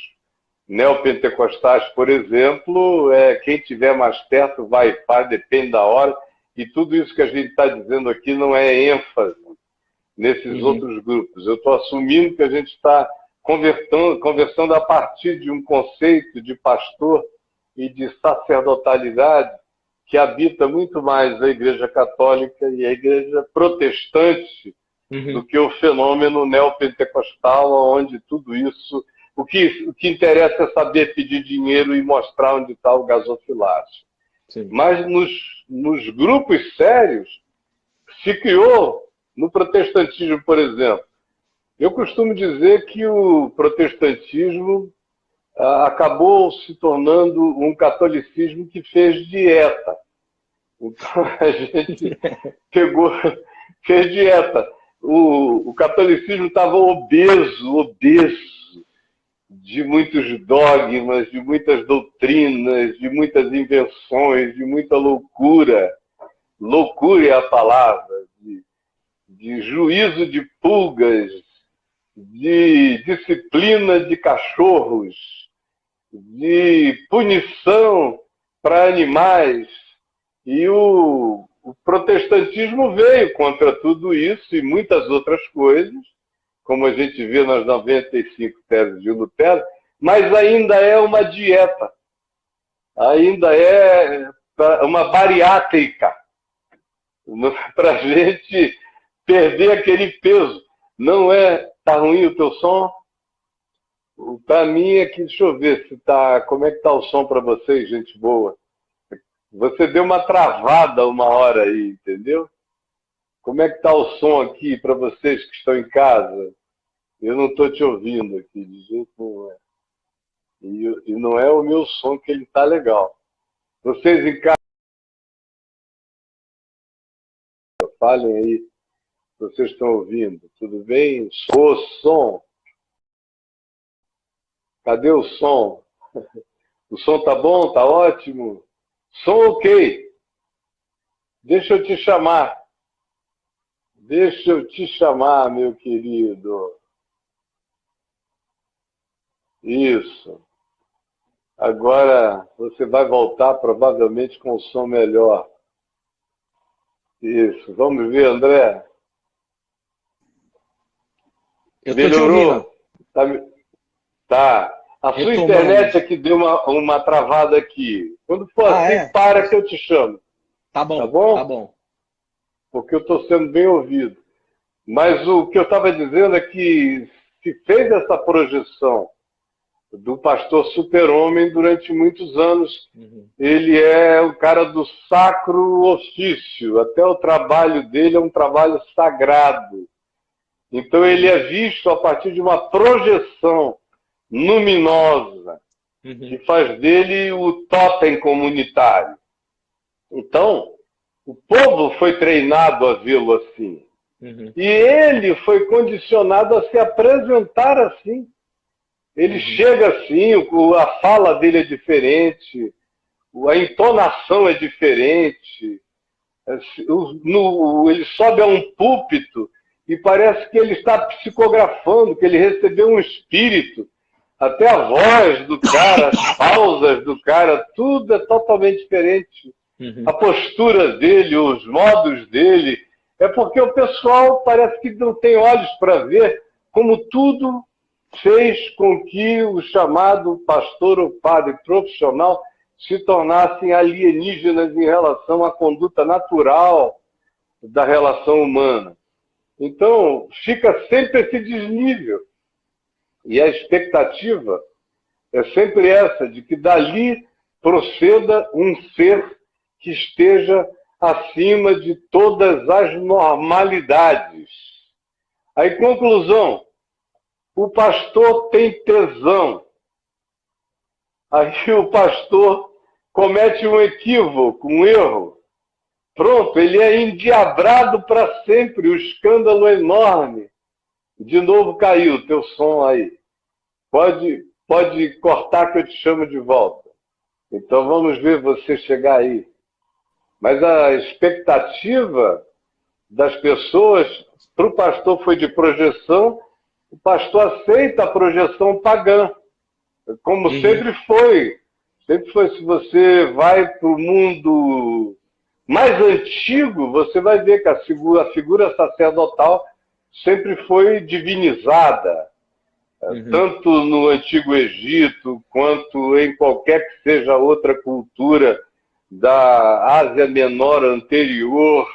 neopentecostais, por exemplo, quem tiver mais perto vai e faz, depende da hora. E tudo isso que a gente está dizendo aqui não é ênfase nesses outros grupos. Eu estou assumindo que a gente está conversando a partir de um conceito de pastor e de sacerdotalidade que habita muito mais a Igreja Católica e a Igreja Protestante do que o fenômeno neopentecostal, onde tudo isso... O que interessa é saber pedir dinheiro e mostrar onde está o gasofilácio. Sim. Mas nos grupos sérios se criou, no protestantismo, por exemplo. Eu costumo dizer que o protestantismo acabou se tornando um catolicismo que fez dieta. Então a gente fez dieta. O catolicismo estava obeso de muitos dogmas, de muitas doutrinas, de muitas invenções, de muita loucura. Loucura é a palavra. De juízo de pulgas, de disciplina de cachorros, de punição para animais. E o protestantismo veio contra tudo isso e muitas outras coisas, como a gente vê nas 95 teses de Lutero, mas ainda é uma dieta, ainda é uma bariátrica, para a gente perder aquele peso. Não é... Tá ruim o teu som? Para mim aqui, deixa eu ver se tá... Como é que tá o som para vocês, gente boa? Você deu uma travada uma hora aí, entendeu? Como é que tá o som aqui para vocês que estão em casa? Eu não estou te ouvindo aqui, de jeito nenhum. E não é o meu som que ele tá legal. Vocês em casa, falem aí. Vocês estão ouvindo? Tudo bem? O som. Cadê o som? O som tá bom? Tá ótimo? Som ok. Deixa eu te chamar. Deixa eu te chamar, meu querido. Isso. Agora você vai voltar provavelmente com o som melhor. Isso. Vamos ver, André. Eu tô te ouvindo. Tá. A sua internet aqui deu uma travada aqui. Quando for assim, para que eu te chamo. Tá bom, tá bom? Tá bom. Porque eu estou sendo bem ouvido. Mas o que eu estava dizendo é que se fez essa projeção do pastor super-homem durante muitos anos. Ele é o cara do sacro ofício. Até o trabalho dele é um trabalho sagrado. Então ele é visto a partir de uma projeção luminosa, que faz dele o totem comunitário. Então, o povo foi treinado a vê-lo assim. E ele foi condicionado a se apresentar assim. Ele chega assim, a fala dele é diferente, a entonação é diferente. Ele sobe a um púlpito e parece que ele está psicografando, que ele recebeu um espírito. Até a voz do cara, as pausas do cara, tudo é totalmente diferente. A postura dele, os modos dele, é porque o pessoal parece que não tem olhos para ver como tudo fez com que o chamado pastor ou padre profissional se tornassem alienígenas em relação à conduta natural da relação humana. Então, fica sempre esse desnível. E a expectativa é sempre essa, de que dali proceda um ser que esteja acima de todas as normalidades. Aí, conclusão, o pastor tem tesão. Aí o pastor comete um equívoco, um erro. Pronto, ele é endiabrado para sempre, o escândalo é enorme. De novo caiu o teu som aí. Pode cortar que eu te chamo de volta. Então vamos ver você chegar aí. Mas a expectativa das pessoas para o pastor foi de projeção, o pastor aceita a projeção pagã, como sempre foi. Sempre foi. Se você vai para o mundo mais antigo, você vai ver que a figura sacerdotal sempre foi divinizada. Tanto no Antigo Egito, quanto em qualquer que seja outra cultura da Ásia Menor anterior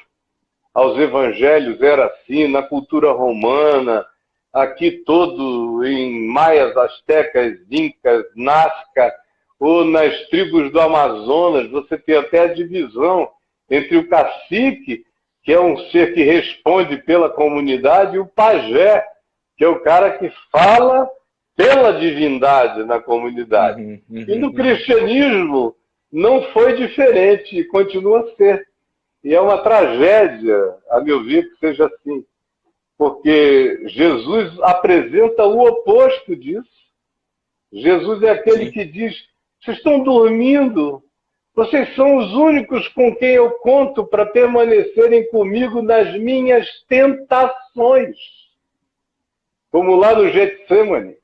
aos evangelhos, era assim, na cultura romana, aqui todo em maias, astecas, incas, nazca, ou nas tribos do Amazonas, você tem até a divisão entre o cacique, que é um ser que responde pela comunidade, e o pajé, que é o cara que fala pela divindade na comunidade. E no cristianismo não foi diferente, e continua a ser. E é uma tragédia, a meu ver, que seja assim. Porque Jesus apresenta o oposto disso. Jesus é aquele que diz, vocês estão dormindo, vocês são os únicos com quem eu conto para permanecerem comigo nas minhas tentações. Como lá no Getsemane.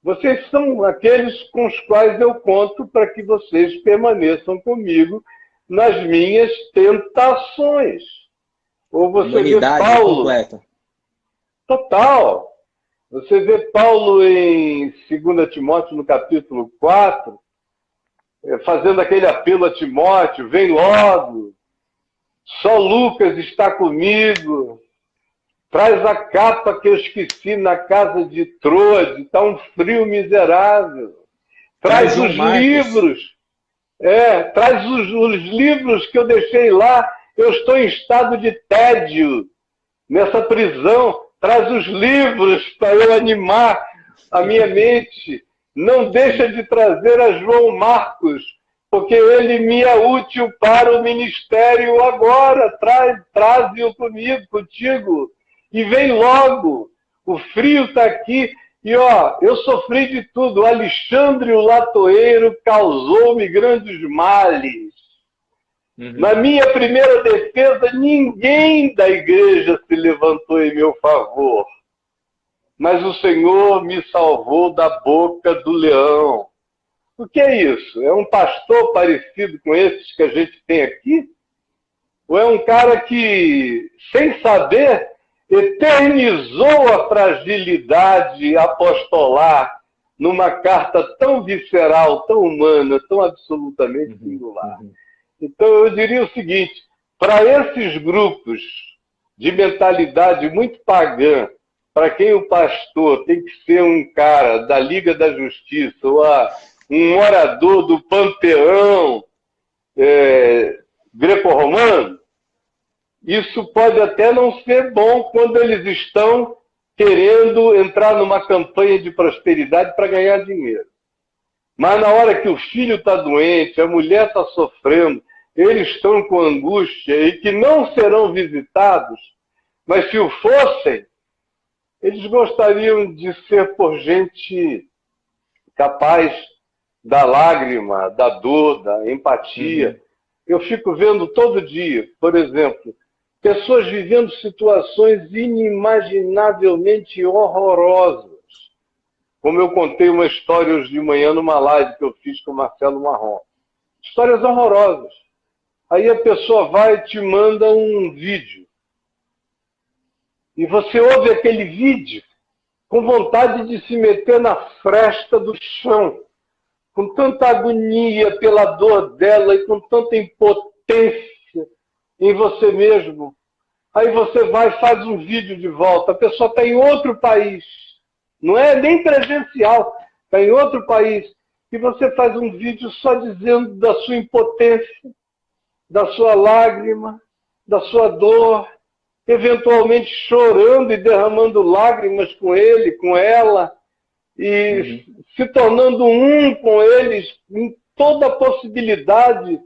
Vocês são aqueles com os quais eu conto para que vocês permaneçam comigo nas minhas tentações. Ou você Humanidade vê Paulo... completa. Total. Você vê Paulo em 2 Timóteo, no capítulo 4, fazendo aquele apelo a Timóteo, vem logo, só Lucas está comigo, traz a capa que eu esqueci na casa de Troade, está um frio miserável. Traz os livros. Traz os livros que eu deixei lá. Eu estou em estado de tédio nessa prisão. Traz os livros para eu animar a minha mente. Não deixa de trazer a João Marcos, porque ele me é útil para o ministério agora. Traze-o comigo, contigo. E vem logo. O frio está aqui. E, eu sofri de tudo. Alexandre o Latoeiro causou-me grandes males. Na minha primeira defesa, ninguém da igreja se levantou em meu favor. Mas o Senhor me salvou da boca do leão. O que é isso? É um pastor parecido com esses que a gente tem aqui? Ou é um cara que, sem saber, eternizou a fragilidade apostolar numa carta tão visceral, tão humana, tão absolutamente singular? Então eu diria o seguinte, para esses grupos de mentalidade muito pagã, para quem o pastor tem que ser um cara da Liga da Justiça, ou um orador do panteão greco-romano, isso pode até não ser bom quando eles estão querendo entrar numa campanha de prosperidade para ganhar dinheiro. Mas na hora que o filho está doente, a mulher está sofrendo, eles estão com angústia e que não serão visitados, mas se o fossem, eles gostariam de ser por gente capaz da lágrima, da dor, da empatia. Eu fico vendo todo dia, por exemplo, pessoas vivendo situações inimaginavelmente horrorosas. Como eu contei uma história hoje de manhã numa live que eu fiz com o Marcelo Marrom. Histórias horrorosas. Aí a pessoa vai e te manda um vídeo. E você ouve aquele vídeo com vontade de se meter na fresta do chão, com tanta agonia pela dor dela e com tanta impotência em você mesmo. Aí você vai e faz um vídeo de volta. A pessoa está em outro país. Não é nem presencial. Está em outro país. E você faz um vídeo só dizendo da sua impotência, da sua lágrima, da sua dor. eventualmente chorando e derramando lágrimas com ele, com ela, e se tornando um com eles em toda a possibilidade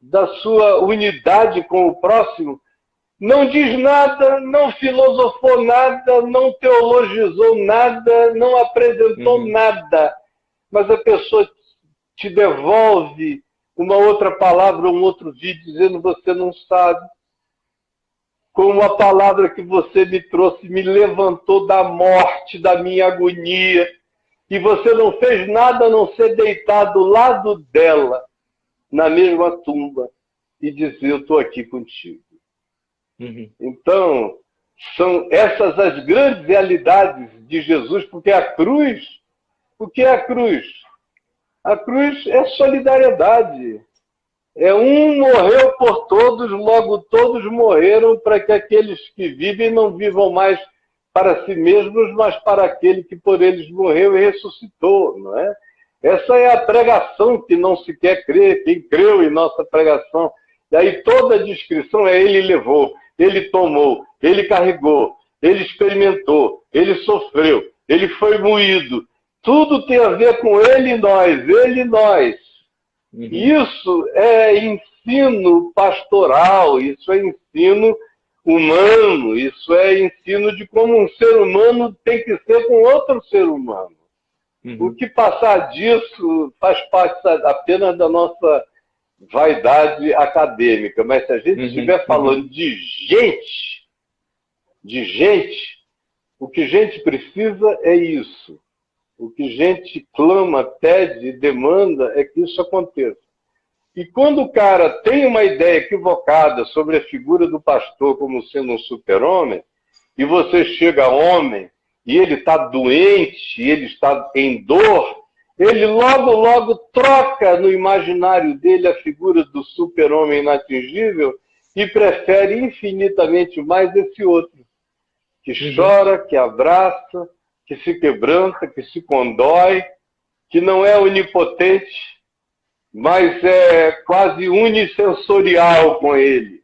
da sua unidade com o próximo. Não diz nada, não filosofou nada, não teologizou nada, não apresentou nada, mas a pessoa te devolve uma outra palavra, um outro vídeo, dizendo: você não sabe como a palavra que você me trouxe me levantou da morte, da minha agonia, e você não fez nada a não ser deitar do lado dela, na mesma tumba, e dizer: eu estou aqui contigo. Então, são essas as grandes realidades de Jesus, porque a cruz, o que é a cruz? A cruz é solidariedade. É um morreu por todos, logo todos morreram, para que aqueles que vivem não vivam mais para si mesmos, mas para aquele que por eles morreu e ressuscitou, não é? Essa é a pregação que não se quer crer, quem creu em nossa pregação. E aí toda a descrição é: ele levou, ele tomou, ele carregou, ele experimentou, ele sofreu, ele foi moído. Tudo tem a ver com ele e nós, ele e nós. Isso é ensino pastoral, isso é ensino humano, isso é ensino de como um ser humano tem que ser com outro ser humano. O que passar disso faz parte apenas da nossa vaidade acadêmica, mas se a gente estiver falando de gente, o que gente precisa é isso. O que gente clama, pede, demanda é que isso aconteça. E quando o cara tem uma ideia equivocada sobre a figura do pastor como sendo um super-homem, e você chega homem, e ele está doente, e ele está em dor, ele logo troca no imaginário dele a figura do super-homem inatingível e prefere infinitamente mais esse outro, que chora, que abraça, que se quebranta, que se condói, que não é onipotente, mas é quase unissensorial com ele.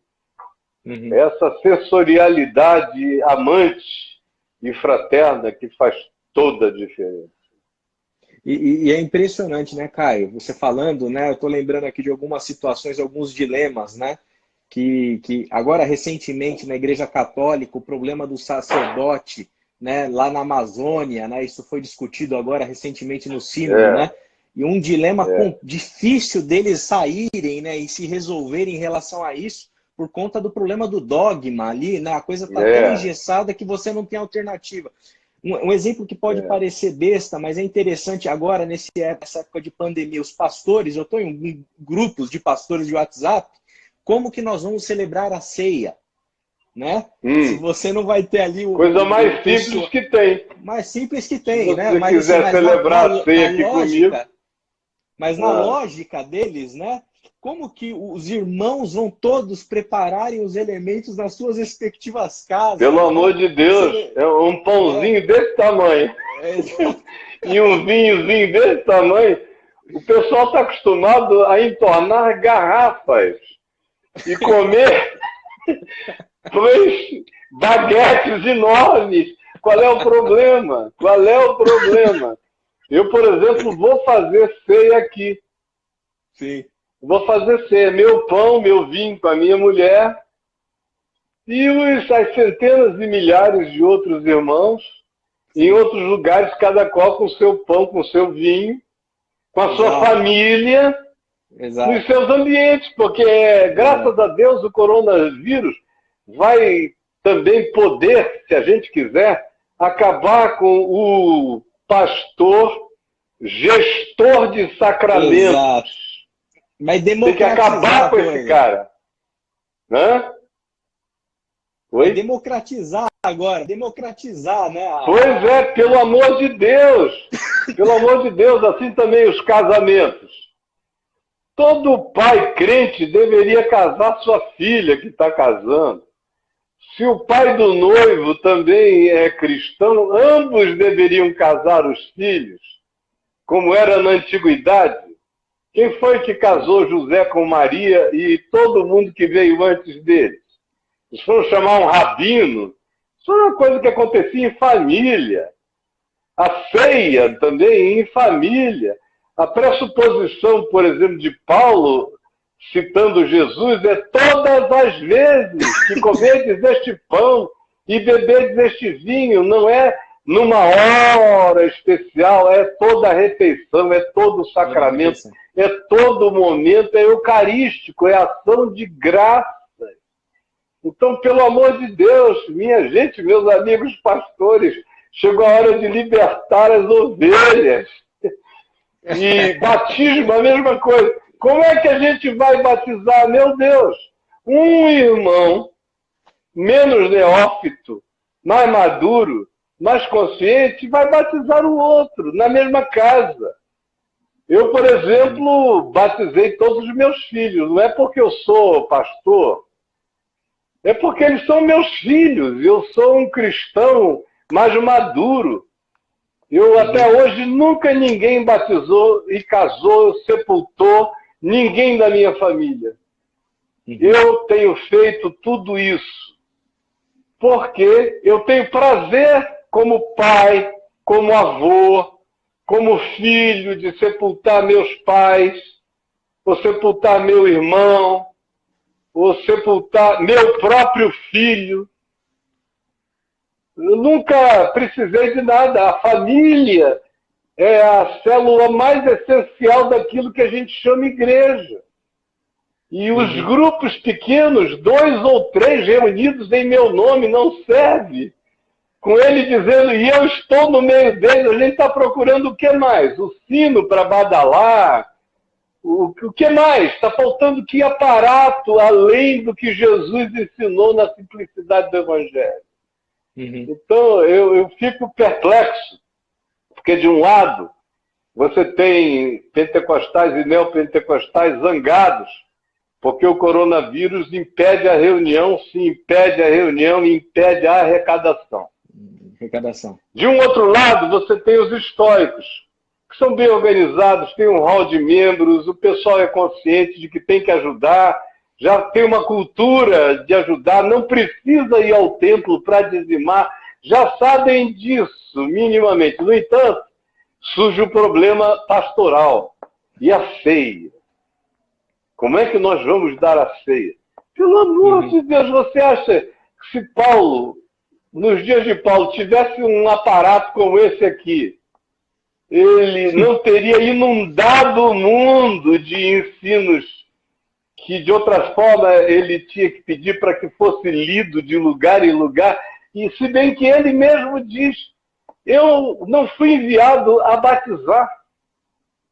Essa sensorialidade amante e fraterna que faz toda a diferença. E é impressionante, né, Caio? Você falando, né? Eu estou lembrando aqui de algumas situações, alguns dilemas, né? Que agora, recentemente, na Igreja Católica, o problema do sacerdote, né, lá na Amazônia, né? Isso foi discutido agora recentemente no Sínodo, né? E um dilema difícil deles saírem, né, e se resolverem em relação a isso, por conta do problema do dogma ali, né? A coisa está tão engessada que você não tem alternativa. Um exemplo que pode parecer besta, mas é interessante agora, nessa época de pandemia, os pastores, eu estou em grupos de pastores de WhatsApp, como que nós vamos celebrar a ceia? Né? Se você não vai ter ali coisa mais simples que tem. Mais simples que tem, se né? Você mas quiser assim, celebrar a ceia aqui comigo. Mas na lógica deles, né? Como que os irmãos vão todos prepararem os elementos nas suas respectivas casas? Pelo amor de Deus, é um pãozinho desse tamanho. E um vinhozinho desse tamanho. O pessoal está acostumado a entornar garrafas e comer 2 baguetes enormes. Qual é o problema? Qual é o problema? Eu, por exemplo, vou fazer ceia aqui. Sim. Vou fazer ceia. Meu pão, meu vinho com a minha mulher e as centenas e milhares de outros irmãos em outros lugares, cada qual com seu pão, com seu vinho, com a sua família, nos seus ambientes, porque graças a Deus o coronavírus vai também poder, se a gente quiser, acabar com o pastor gestor de sacramentos. Mas tem que acabar com esse cara. Hã? Oi? Democratizar agora, democratizar, né? Pois é, pelo amor de Deus. Pelo amor de Deus, assim também os casamentos. Todo pai crente deveria casar sua filha que está casando. Se o pai do noivo também é cristão, ambos deveriam casar os filhos, como era na antiguidade. Quem foi que casou José com Maria e todo mundo que veio antes deles? se for chamar um rabino, isso é uma coisa que acontecia em família. A ceia também em família. A pressuposição, por exemplo, de Paulo, citando Jesus, é todas as vezes que comerdes este pão e beberdes este vinho, não é numa hora especial, é toda a refeição, é todo o sacramento, é todo o momento, é eucarístico, é ação de graça. Então, pelo amor de Deus, minha gente, meus amigos pastores, chegou a hora de libertar as ovelhas. E batismo, a mesma coisa. Como é que a gente vai batizar? Meu Deus, um irmão menos neófito, mais maduro, mais consciente, vai batizar o outro na mesma casa. Eu, por exemplo, batizei todos os meus filhos. Não é porque eu sou pastor, é porque eles são meus filhos. Eu sou um cristão mais maduro. Eu até hoje nunca ninguém batizou e casou, sepultou ninguém da minha família. Eu tenho feito tudo isso porque eu tenho prazer como pai, como avô, como filho de sepultar meus pais, ou sepultar meu irmão, ou sepultar meu próprio filho. Eu nunca precisei de nada. A família é a célula mais essencial daquilo que a gente chama igreja. E os grupos pequenos, 2 ou 3 reunidos em meu nome, não serve. Com ele dizendo, e eu estou no meio deles, a gente está procurando o que mais? O sino para badalar? O que mais? Está faltando que aparato além do que Jesus ensinou na simplicidade do Evangelho? Então, eu fico perplexo, porque de um lado, você tem pentecostais e neopentecostais zangados, porque o coronavírus impede a reunião, se impede a reunião, impede a arrecadação. De um outro lado, você tem os estoicos, que são bem organizados, têm um hall de membros, o pessoal é consciente de que tem que ajudar, já tem uma cultura de ajudar, não precisa ir ao templo para dizimar, já sabem disso minimamente. No entanto, surge o problema pastoral e a ceia. Como é que nós vamos dar a ceia? Pelo amor de Deus, você acha que se Paulo, nos dias de Paulo, tivesse um aparato como esse aqui, ele não teria inundado o mundo de ensinos que, de outra forma, ele tinha que pedir para que fosse lido de lugar em lugar? E se bem que ele mesmo diz, eu não fui enviado a batizar.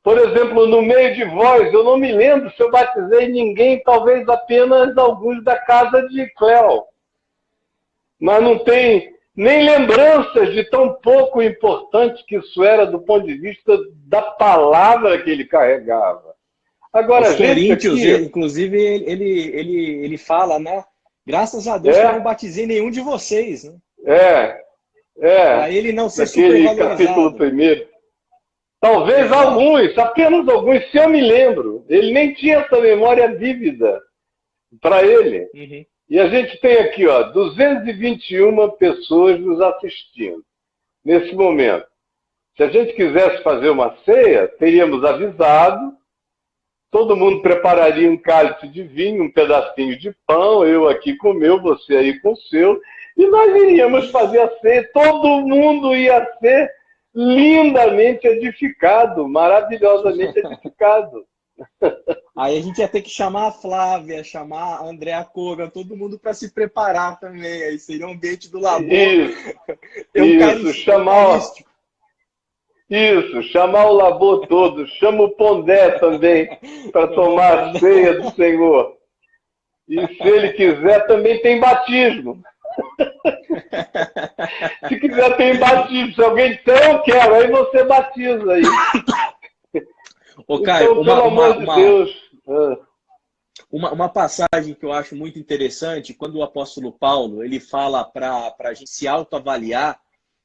Por exemplo, no meio de vós, eu não me lembro se eu batizei ninguém, talvez apenas alguns da casa de Cléo. Mas não tem nem lembranças de tão pouco importante que isso era do ponto de vista da palavra que ele carregava. Agora, os coríntios, aqui... inclusive, ele fala, né? Graças a Deus que eu não batizei nenhum de vocês, né? Para ele não ser supervalorizado. Capítulo 1. Talvez alguns, apenas alguns, se eu me lembro. Ele nem tinha essa memória vívida para ele. E a gente tem aqui, 221 pessoas nos assistindo nesse momento. Se a gente quisesse fazer uma ceia, teríamos avisado, todo mundo prepararia um cálice de vinho, um pedacinho de pão, eu aqui com o meu, você aí com o seu, e nós iríamos fazer a ceia, todo mundo ia ser lindamente edificado, maravilhosamente edificado. Aí a gente ia ter que chamar a Flávia, chamar a Andréa Kogan, todo mundo para se preparar também. Aí seria um ambiente do labor. Chamar o labor todo. Chama o Pondé também para tomar a ceia do Senhor. E se ele quiser, também tem batismo. Se quiser, tem batismo. Se alguém disser, eu quero, aí você batiza aí. Ô, Caio, então, pelo amor de Deus. Uma passagem que eu acho muito interessante, quando o apóstolo Paulo ele fala para a gente se autoavaliar,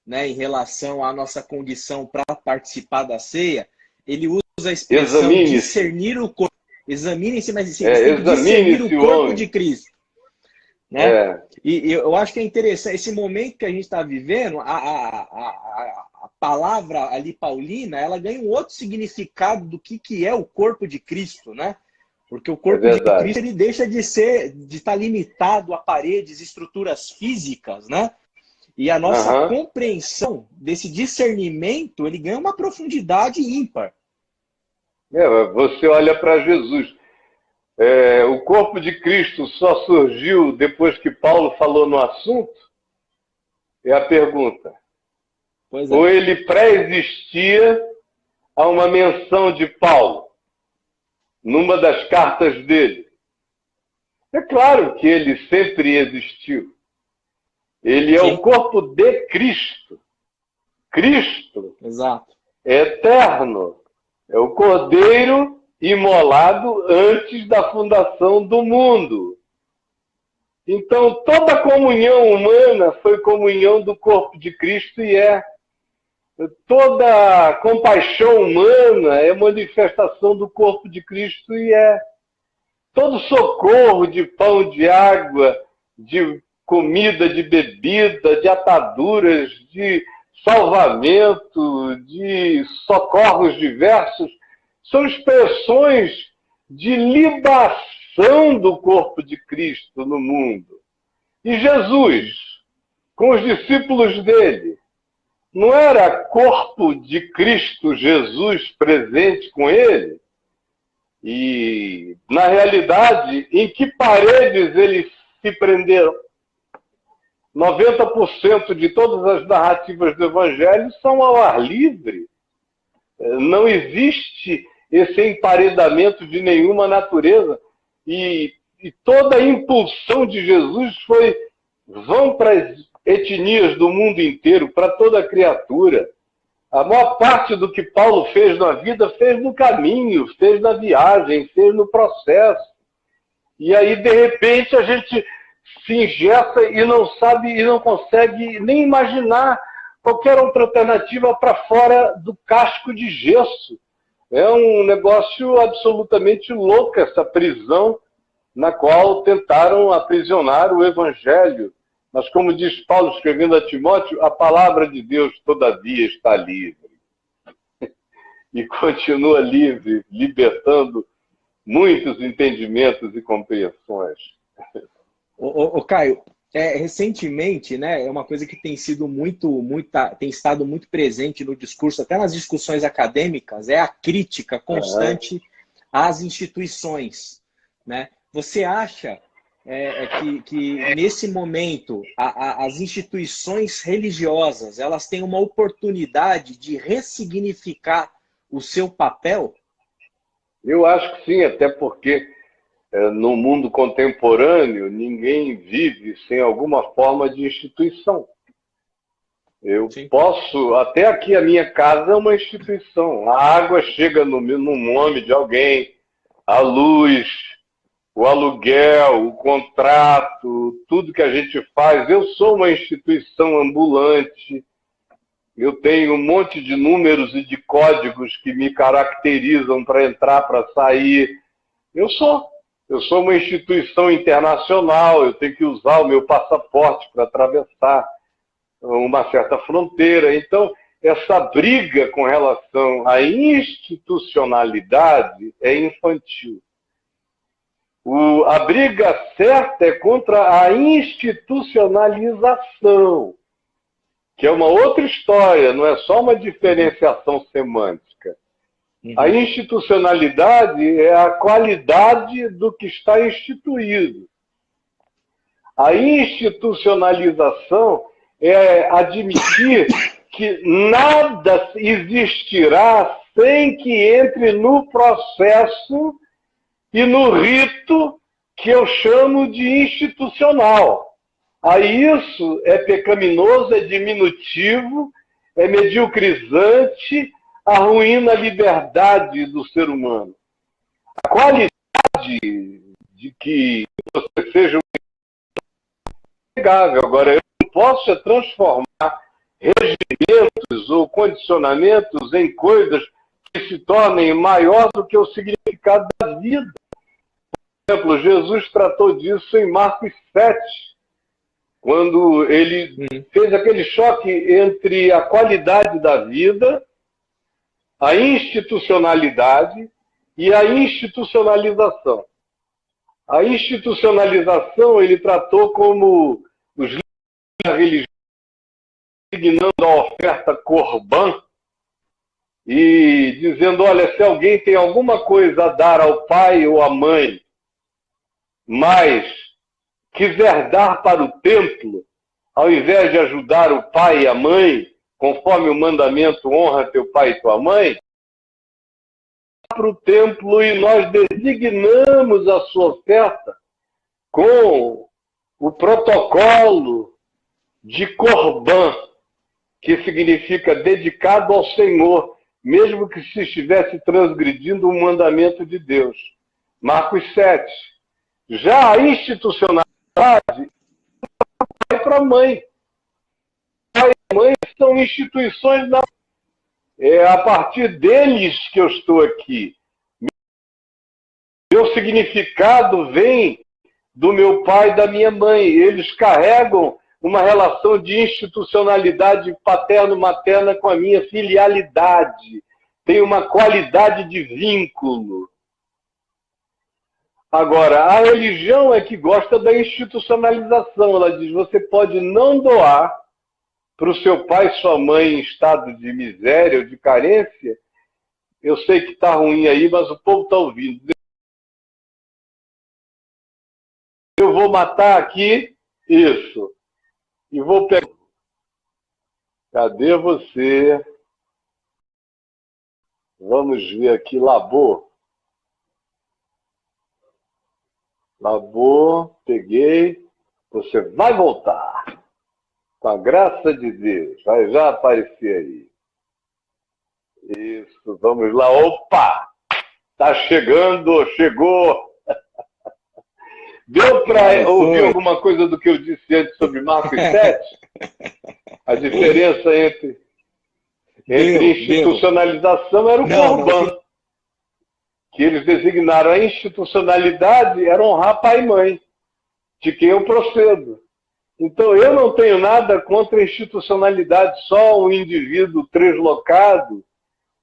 né, em relação à nossa condição para participar da ceia, ele usa a expressão discernir o corpo. Examine-se, mas discernir o corpo de Cristo. né? E eu acho que é interessante, esse momento que a gente está vivendo, a palavra ali paulina, ela ganha um outro significado do que é o corpo de Cristo, né? Porque o corpo de Cristo, ele deixa de estar limitado a paredes, estruturas físicas, né? E a nossa compreensão desse discernimento, ele ganha uma profundidade ímpar. Você olha para Jesus. O corpo de Cristo só surgiu depois que Paulo falou no assunto? É a pergunta. Pois é. Ou ele pré-existia a uma menção de Paulo numa das cartas dele? É claro que ele sempre existiu. Ele é o corpo de Cristo. Cristo é eterno. É o Cordeiro imolado antes da fundação do mundo. Então, toda a comunhão humana foi comunhão do corpo de Cristo e toda a compaixão humana é manifestação do corpo de Cristo e todo socorro de pão, de água, de comida, de bebida, de ataduras, de salvamento, de socorros diversos, são expressões de libação do corpo de Cristo no mundo. E Jesus, com os discípulos dele, não era corpo de Cristo Jesus presente com ele? E, na realidade, em que paredes eles se prenderam? 90% de todas as narrativas do Evangelho são ao ar livre. Não existe esse emparedamento de nenhuma natureza. E toda a impulsão de Jesus foi: vão para as etnias do mundo inteiro, para toda a criatura. A maior parte do que Paulo fez na vida, fez no caminho, fez na viagem, fez no processo. E aí, de repente, a gente se ingessa e não sabe e não consegue nem imaginar qualquer outra alternativa para fora do casco de gesso. É um negócio absolutamente louco essa prisão na qual tentaram aprisionar o Evangelho. Mas, como diz Paulo escrevendo a Timóteo, a palavra de Deus, todavia, está livre. E continua livre, libertando muitos entendimentos e compreensões. Caio, recentemente, né, é uma coisa que tem sido tem estado muito presente no discurso, até nas discussões acadêmicas, é a crítica constante às instituições, né? Você acha que nesse momento as instituições religiosas elas têm uma oportunidade de ressignificar o seu papel? Eu acho que sim, até porque no mundo contemporâneo ninguém vive sem alguma forma de instituição. Eu posso, até aqui a minha casa é uma instituição. A água chega no nome de alguém, a luz, o aluguel, o contrato, tudo que a gente faz. Eu sou uma instituição ambulante. Eu tenho um monte de números e de códigos que me caracterizam para entrar, para sair. Eu sou uma instituição internacional, eu tenho que usar o meu passaporte para atravessar uma certa fronteira. Então, essa briga com relação à institucionalidade é infantil. A briga certa é contra a institucionalização, que é uma outra história, não é só uma diferenciação semântica. A institucionalidade é a qualidade do que está instituído. A institucionalização é admitir que nada existirá sem que entre no processo e no rito que eu chamo de institucional. Aí isso é pecaminoso, é diminutivo, é mediocrizante, arruína a liberdade do ser humano. A qualidade de que você seja inegável. Agora, eu não posso transformar regimentos ou condicionamentos em coisas que se tornem maior do que o significado da vida. exemplo, Jesus tratou disso em Marcos 7, quando ele fez aquele choque entre a qualidade da vida, a institucionalidade e a institucionalização. A institucionalização ele tratou como os líderes da religião designando a oferta Corban e dizendo, olha, se alguém tem alguma coisa a dar ao pai ou à mãe, mas quiser dar para o templo, ao invés de ajudar o pai e a mãe, conforme o mandamento honra teu pai e tua mãe, para o templo e nós designamos a sua oferta com o protocolo de Corban, que significa dedicado ao Senhor, mesmo que se estivesse transgredindo o mandamento de Deus. Marcos 7. Já a institucionalidade é para a mãe. Pai e mãe são instituições da... É a partir deles que eu estou aqui. Meu significado vem do meu pai e da minha mãe. Eles carregam uma relação de institucionalidade paterno-materna com a minha filialidade. Tem uma qualidade de vínculo. Agora, a religião é que gosta da institucionalização. Ela diz, você pode não doar para o seu pai e sua mãe em estado de miséria ou de carência. Eu sei que está ruim aí, mas o povo está ouvindo. Eu vou matar aqui isso. E vou pegar... Cadê você? Vamos ver aqui, Labor. Labor, peguei. Você vai voltar. Com a graça de Deus. Vai já aparecer aí. Isso, vamos lá. Opa! Tá chegando, chegou. Deu para ouvir alguma coisa do que eu disse antes sobre Marcos 7? A diferença entre institucionalização era o Corban. Que eles designaram a institucionalidade era honrar pai e mãe, de quem eu procedo. Então eu não tenho nada contra a institucionalidade, só um indivíduo translocado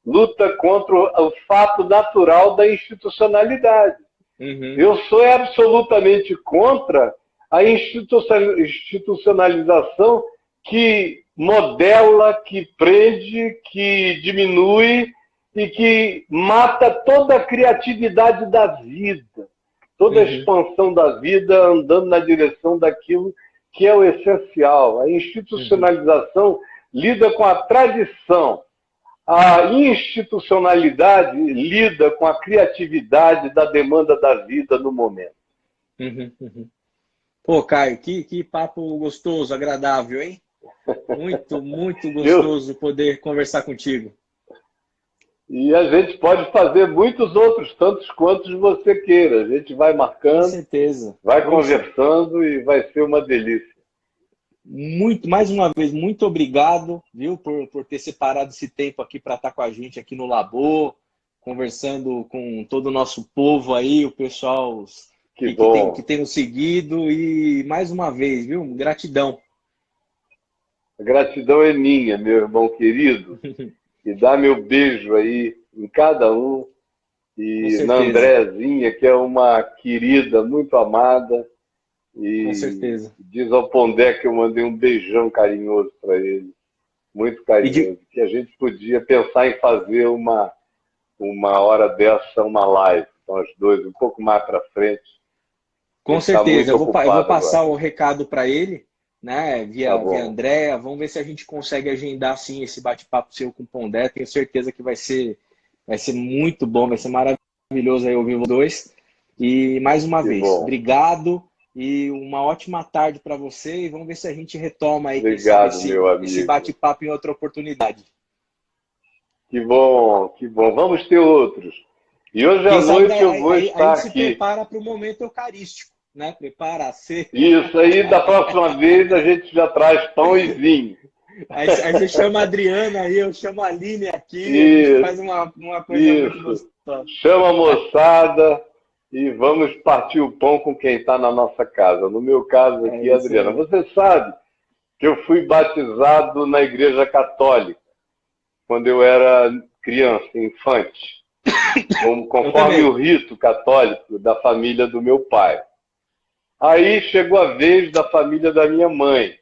luta contra o fato natural da institucionalidade. Eu sou absolutamente contra a institucionalização que modela, que prende, que diminui e que mata toda a criatividade da vida, toda a expansão da vida andando na direção daquilo que é o essencial. A institucionalização lida com a tradição. A institucionalidade lida com a criatividade da demanda da vida no momento. Pô, Caio, que papo gostoso, agradável, hein? Muito, muito gostoso poder conversar contigo. E a gente pode fazer muitos outros, tantos quantos você queira. A gente vai marcando, com certeza, vai conversando e vai ser uma delícia. Mais uma vez, muito obrigado, viu, por ter separado esse tempo aqui para estar com a gente aqui no Labor, conversando com todo o nosso povo aí, o pessoal que tem nos seguido. E mais uma vez, viu, gratidão. A gratidão é minha, meu irmão querido. E dá meu beijo aí em cada um. E na Andrézinha, que é uma querida, muito amada. E com certeza. Diz ao Pondé que eu mandei um beijão carinhoso para ele. Muito carinhoso. Que a gente podia pensar em fazer uma hora dessa, uma live. Nós dois, um pouco mais para frente. Com certeza. Eu vou passar agora o recado para ele, né, via Andréa. Vamos ver se a gente consegue agendar sim esse bate-papo seu com o Pondé. Tenho certeza que vai ser muito bom, vai ser maravilhoso aí ouvir os dois. E mais uma vez, obrigado e uma ótima tarde para você. E vamos ver se a gente retoma aí esse bate-papo em outra oportunidade. Que bom, que bom. Vamos ter outros. E hoje à noite eu vou estar aqui. A gente se prepara para o momento eucarístico, né? Prepara a ceia. Isso aí, da próxima vez a gente já traz pão e vinho. Aí você chama a Adriana aí, eu chamo a Aline aqui, a gente faz uma coisa muito gostosa. Chama a moçada e vamos partir o pão com quem está na nossa casa. No meu caso aqui, Adriana, aí. você sabe que eu fui batizado na Igreja Católica quando eu era criança, infante, conforme o rito católico da família do meu pai. Aí chegou a vez da família da minha mãe.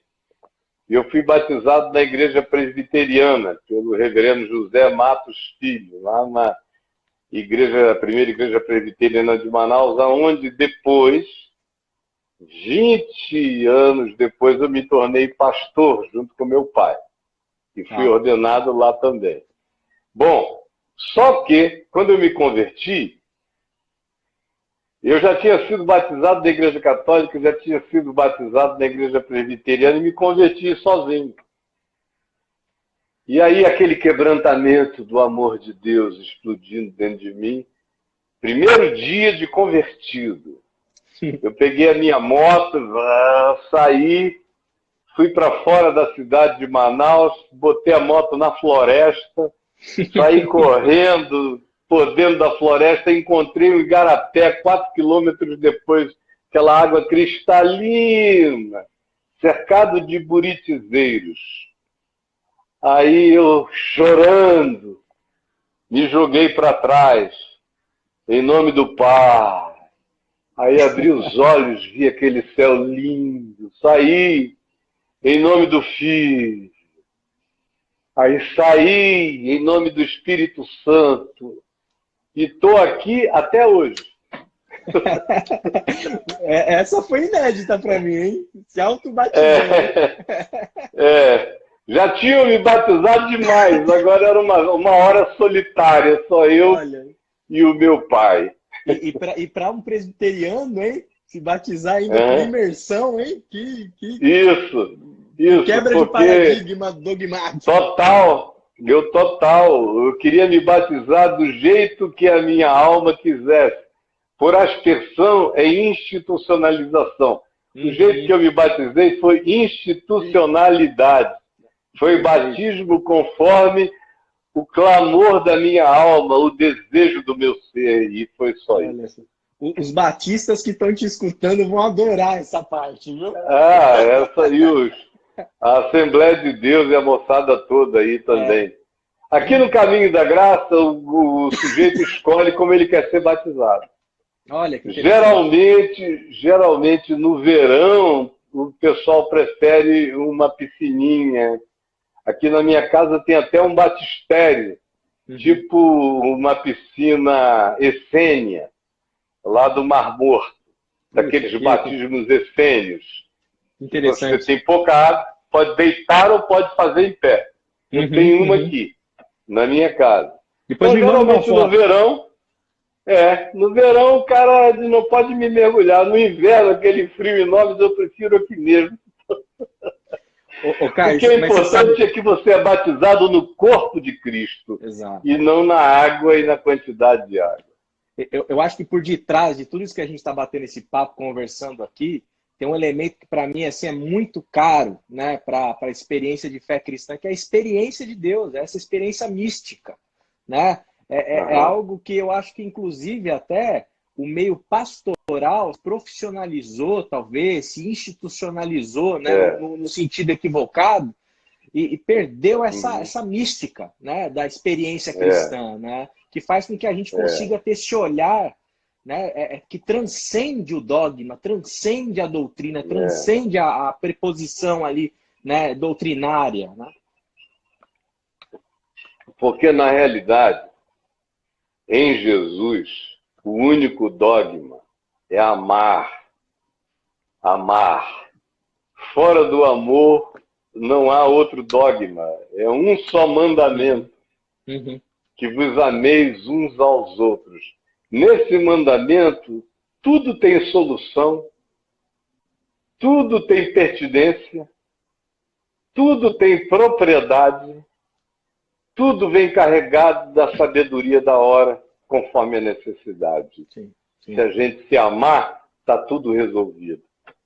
E eu fui batizado na Igreja Presbiteriana, pelo reverendo José Matos Filho, lá na primeira Igreja Presbiteriana de Manaus, onde depois, 20 anos depois, eu me tornei pastor junto com meu pai. E fui ordenado lá também. Bom, só que, quando eu me converti, eu já tinha sido batizado na Igreja Católica, já tinha sido batizado na Igreja Presbiteriana e me converti sozinho. E aí aquele quebrantamento do amor de Deus explodindo dentro de mim. Primeiro dia de convertido. Eu peguei a minha moto, saí, fui para fora da cidade de Manaus, botei a moto na floresta, saí correndo por dentro da floresta, encontrei um igarapé 4 quilômetros depois, aquela água cristalina, cercado de buritizeiros. Aí eu, chorando, me joguei para trás, em nome do Pai. Aí abri os olhos, vi aquele céu lindo, saí, em nome do Filho. Aí saí, em nome do Espírito Santo. E estou aqui até hoje. Essa foi inédita para mim, hein? Se autobatizou. Já tinham me batizado demais, agora era uma hora solitária, só eu e o meu pai. E para um presbiteriano, hein? Se batizar ainda com imersão, hein? Isso. Quebra de paradigma dogmático. Total. Eu queria me batizar do jeito que a minha alma quisesse. Por aspersão é institucionalização. O jeito que eu me batizei foi institucionalidade. Foi batismo conforme o clamor da minha alma, o desejo do meu ser. E foi só isso. Os batistas que estão te escutando vão adorar essa parte, viu? Essa aí, a Assembleia de Deus e a moçada toda aí também. Aqui no Caminho da Graça, o sujeito escolhe como ele quer ser batizado. Olha que geralmente no verão, o pessoal prefere uma piscininha. Aqui na minha casa tem até um batistério, tipo uma piscina essênia, lá do Mar Morto, daqueles batismos essênios. Interessante. Você tem pouca água, pode deitar ou pode fazer em pé. Eu tenho uma aqui, na minha casa. Depois então, geralmente no verão o cara não pode me mergulhar. No inverno, aquele frio enorme, eu prefiro aqui mesmo. Carlos, o que é importante é que você é batizado no corpo de Cristo. Exato. E não na água e na quantidade de água. Eu acho que por detrás de tudo isso que a gente está batendo esse papo, conversando aqui, tem um elemento que para mim assim, é muito caro, né, para a experiência de fé cristã, que é a experiência de Deus, essa experiência mística. Né? É algo que eu acho que, inclusive, até o meio pastoral profissionalizou, talvez, se institucionalizou, né, no sentido equivocado, e perdeu essa mística, né, da experiência cristã, né, que faz com que a gente consiga ter esse olhar, né, que transcende o dogma, transcende a doutrina, transcende a preposição ali, né, doutrinária. Né? Porque, na realidade, em Jesus, o único dogma é amar. Amar. Fora do amor, não há outro dogma. É um só mandamento. Que vos ameis uns aos outros. Nesse mandamento, tudo tem solução, tudo tem pertinência, tudo tem propriedade, tudo vem carregado da sabedoria da hora, conforme a necessidade. Sim. Se a gente se amar, está tudo resolvido,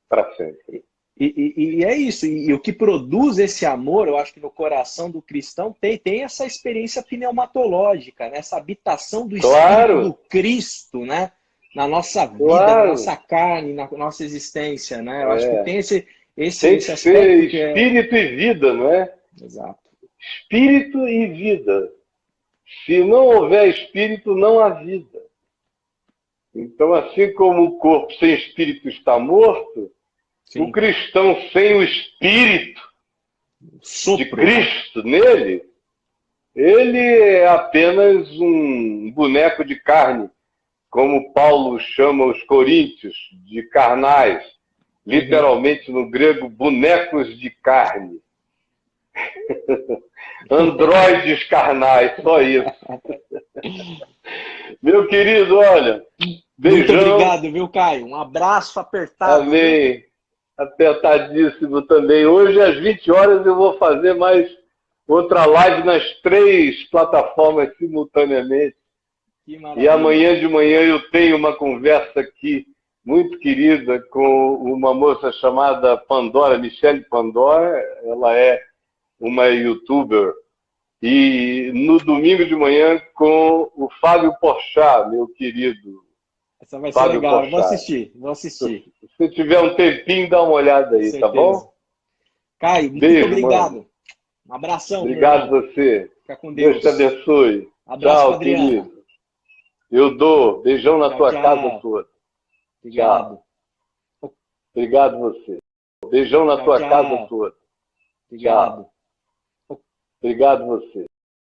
para sempre. E é isso. E o que produz esse amor, eu acho que no coração do cristão tem essa experiência pneumatológica, né? Essa habitação do Espírito do Cristo, né? na nossa vida, Claro. na nossa carne, na nossa existência, né? Eu acho que tem Tem esse que ser aspecto que é... espírito e vida, não é? Exato. Espírito e vida. Se não houver espírito, não há vida. Então, assim como o corpo sem espírito está morto, Sim. o cristão sem o espírito Sopro, de Cristo nele, ele é apenas um boneco de carne, como Paulo chama os coríntios, de carnais. Literalmente no grego, bonecos de carne. Androides carnais, só isso. Meu querido, olha, beijão. Muito obrigado, viu, Caio? Um abraço apertado. Amém. Viu? Apertadíssimo também. Hoje, às 20 horas, eu vou fazer mais outra live nas 3 plataformas simultaneamente. Que maravilha. E amanhã de manhã eu tenho uma conversa aqui muito querida com uma moça chamada Pandora, Michele Pandora. Ela é uma youtuber. E no domingo de manhã com o Fábio Porchat, meu querido. Essa vai ser Fábio legal. Porchat. Vou assistir. Se tiver um tempinho, dá uma olhada aí, tá bom? Caio, muito Beijo, obrigado. Mano. Um abração. Obrigado você. Fica com Deus. Deus te abençoe. Abraço, Tchau, Adriana. querido. Eu dou. Beijão na tua casa toda. Obrigado. Tchau. Obrigado você. Beijão na tua casa toda. Obrigado. Tchau. Obrigado você.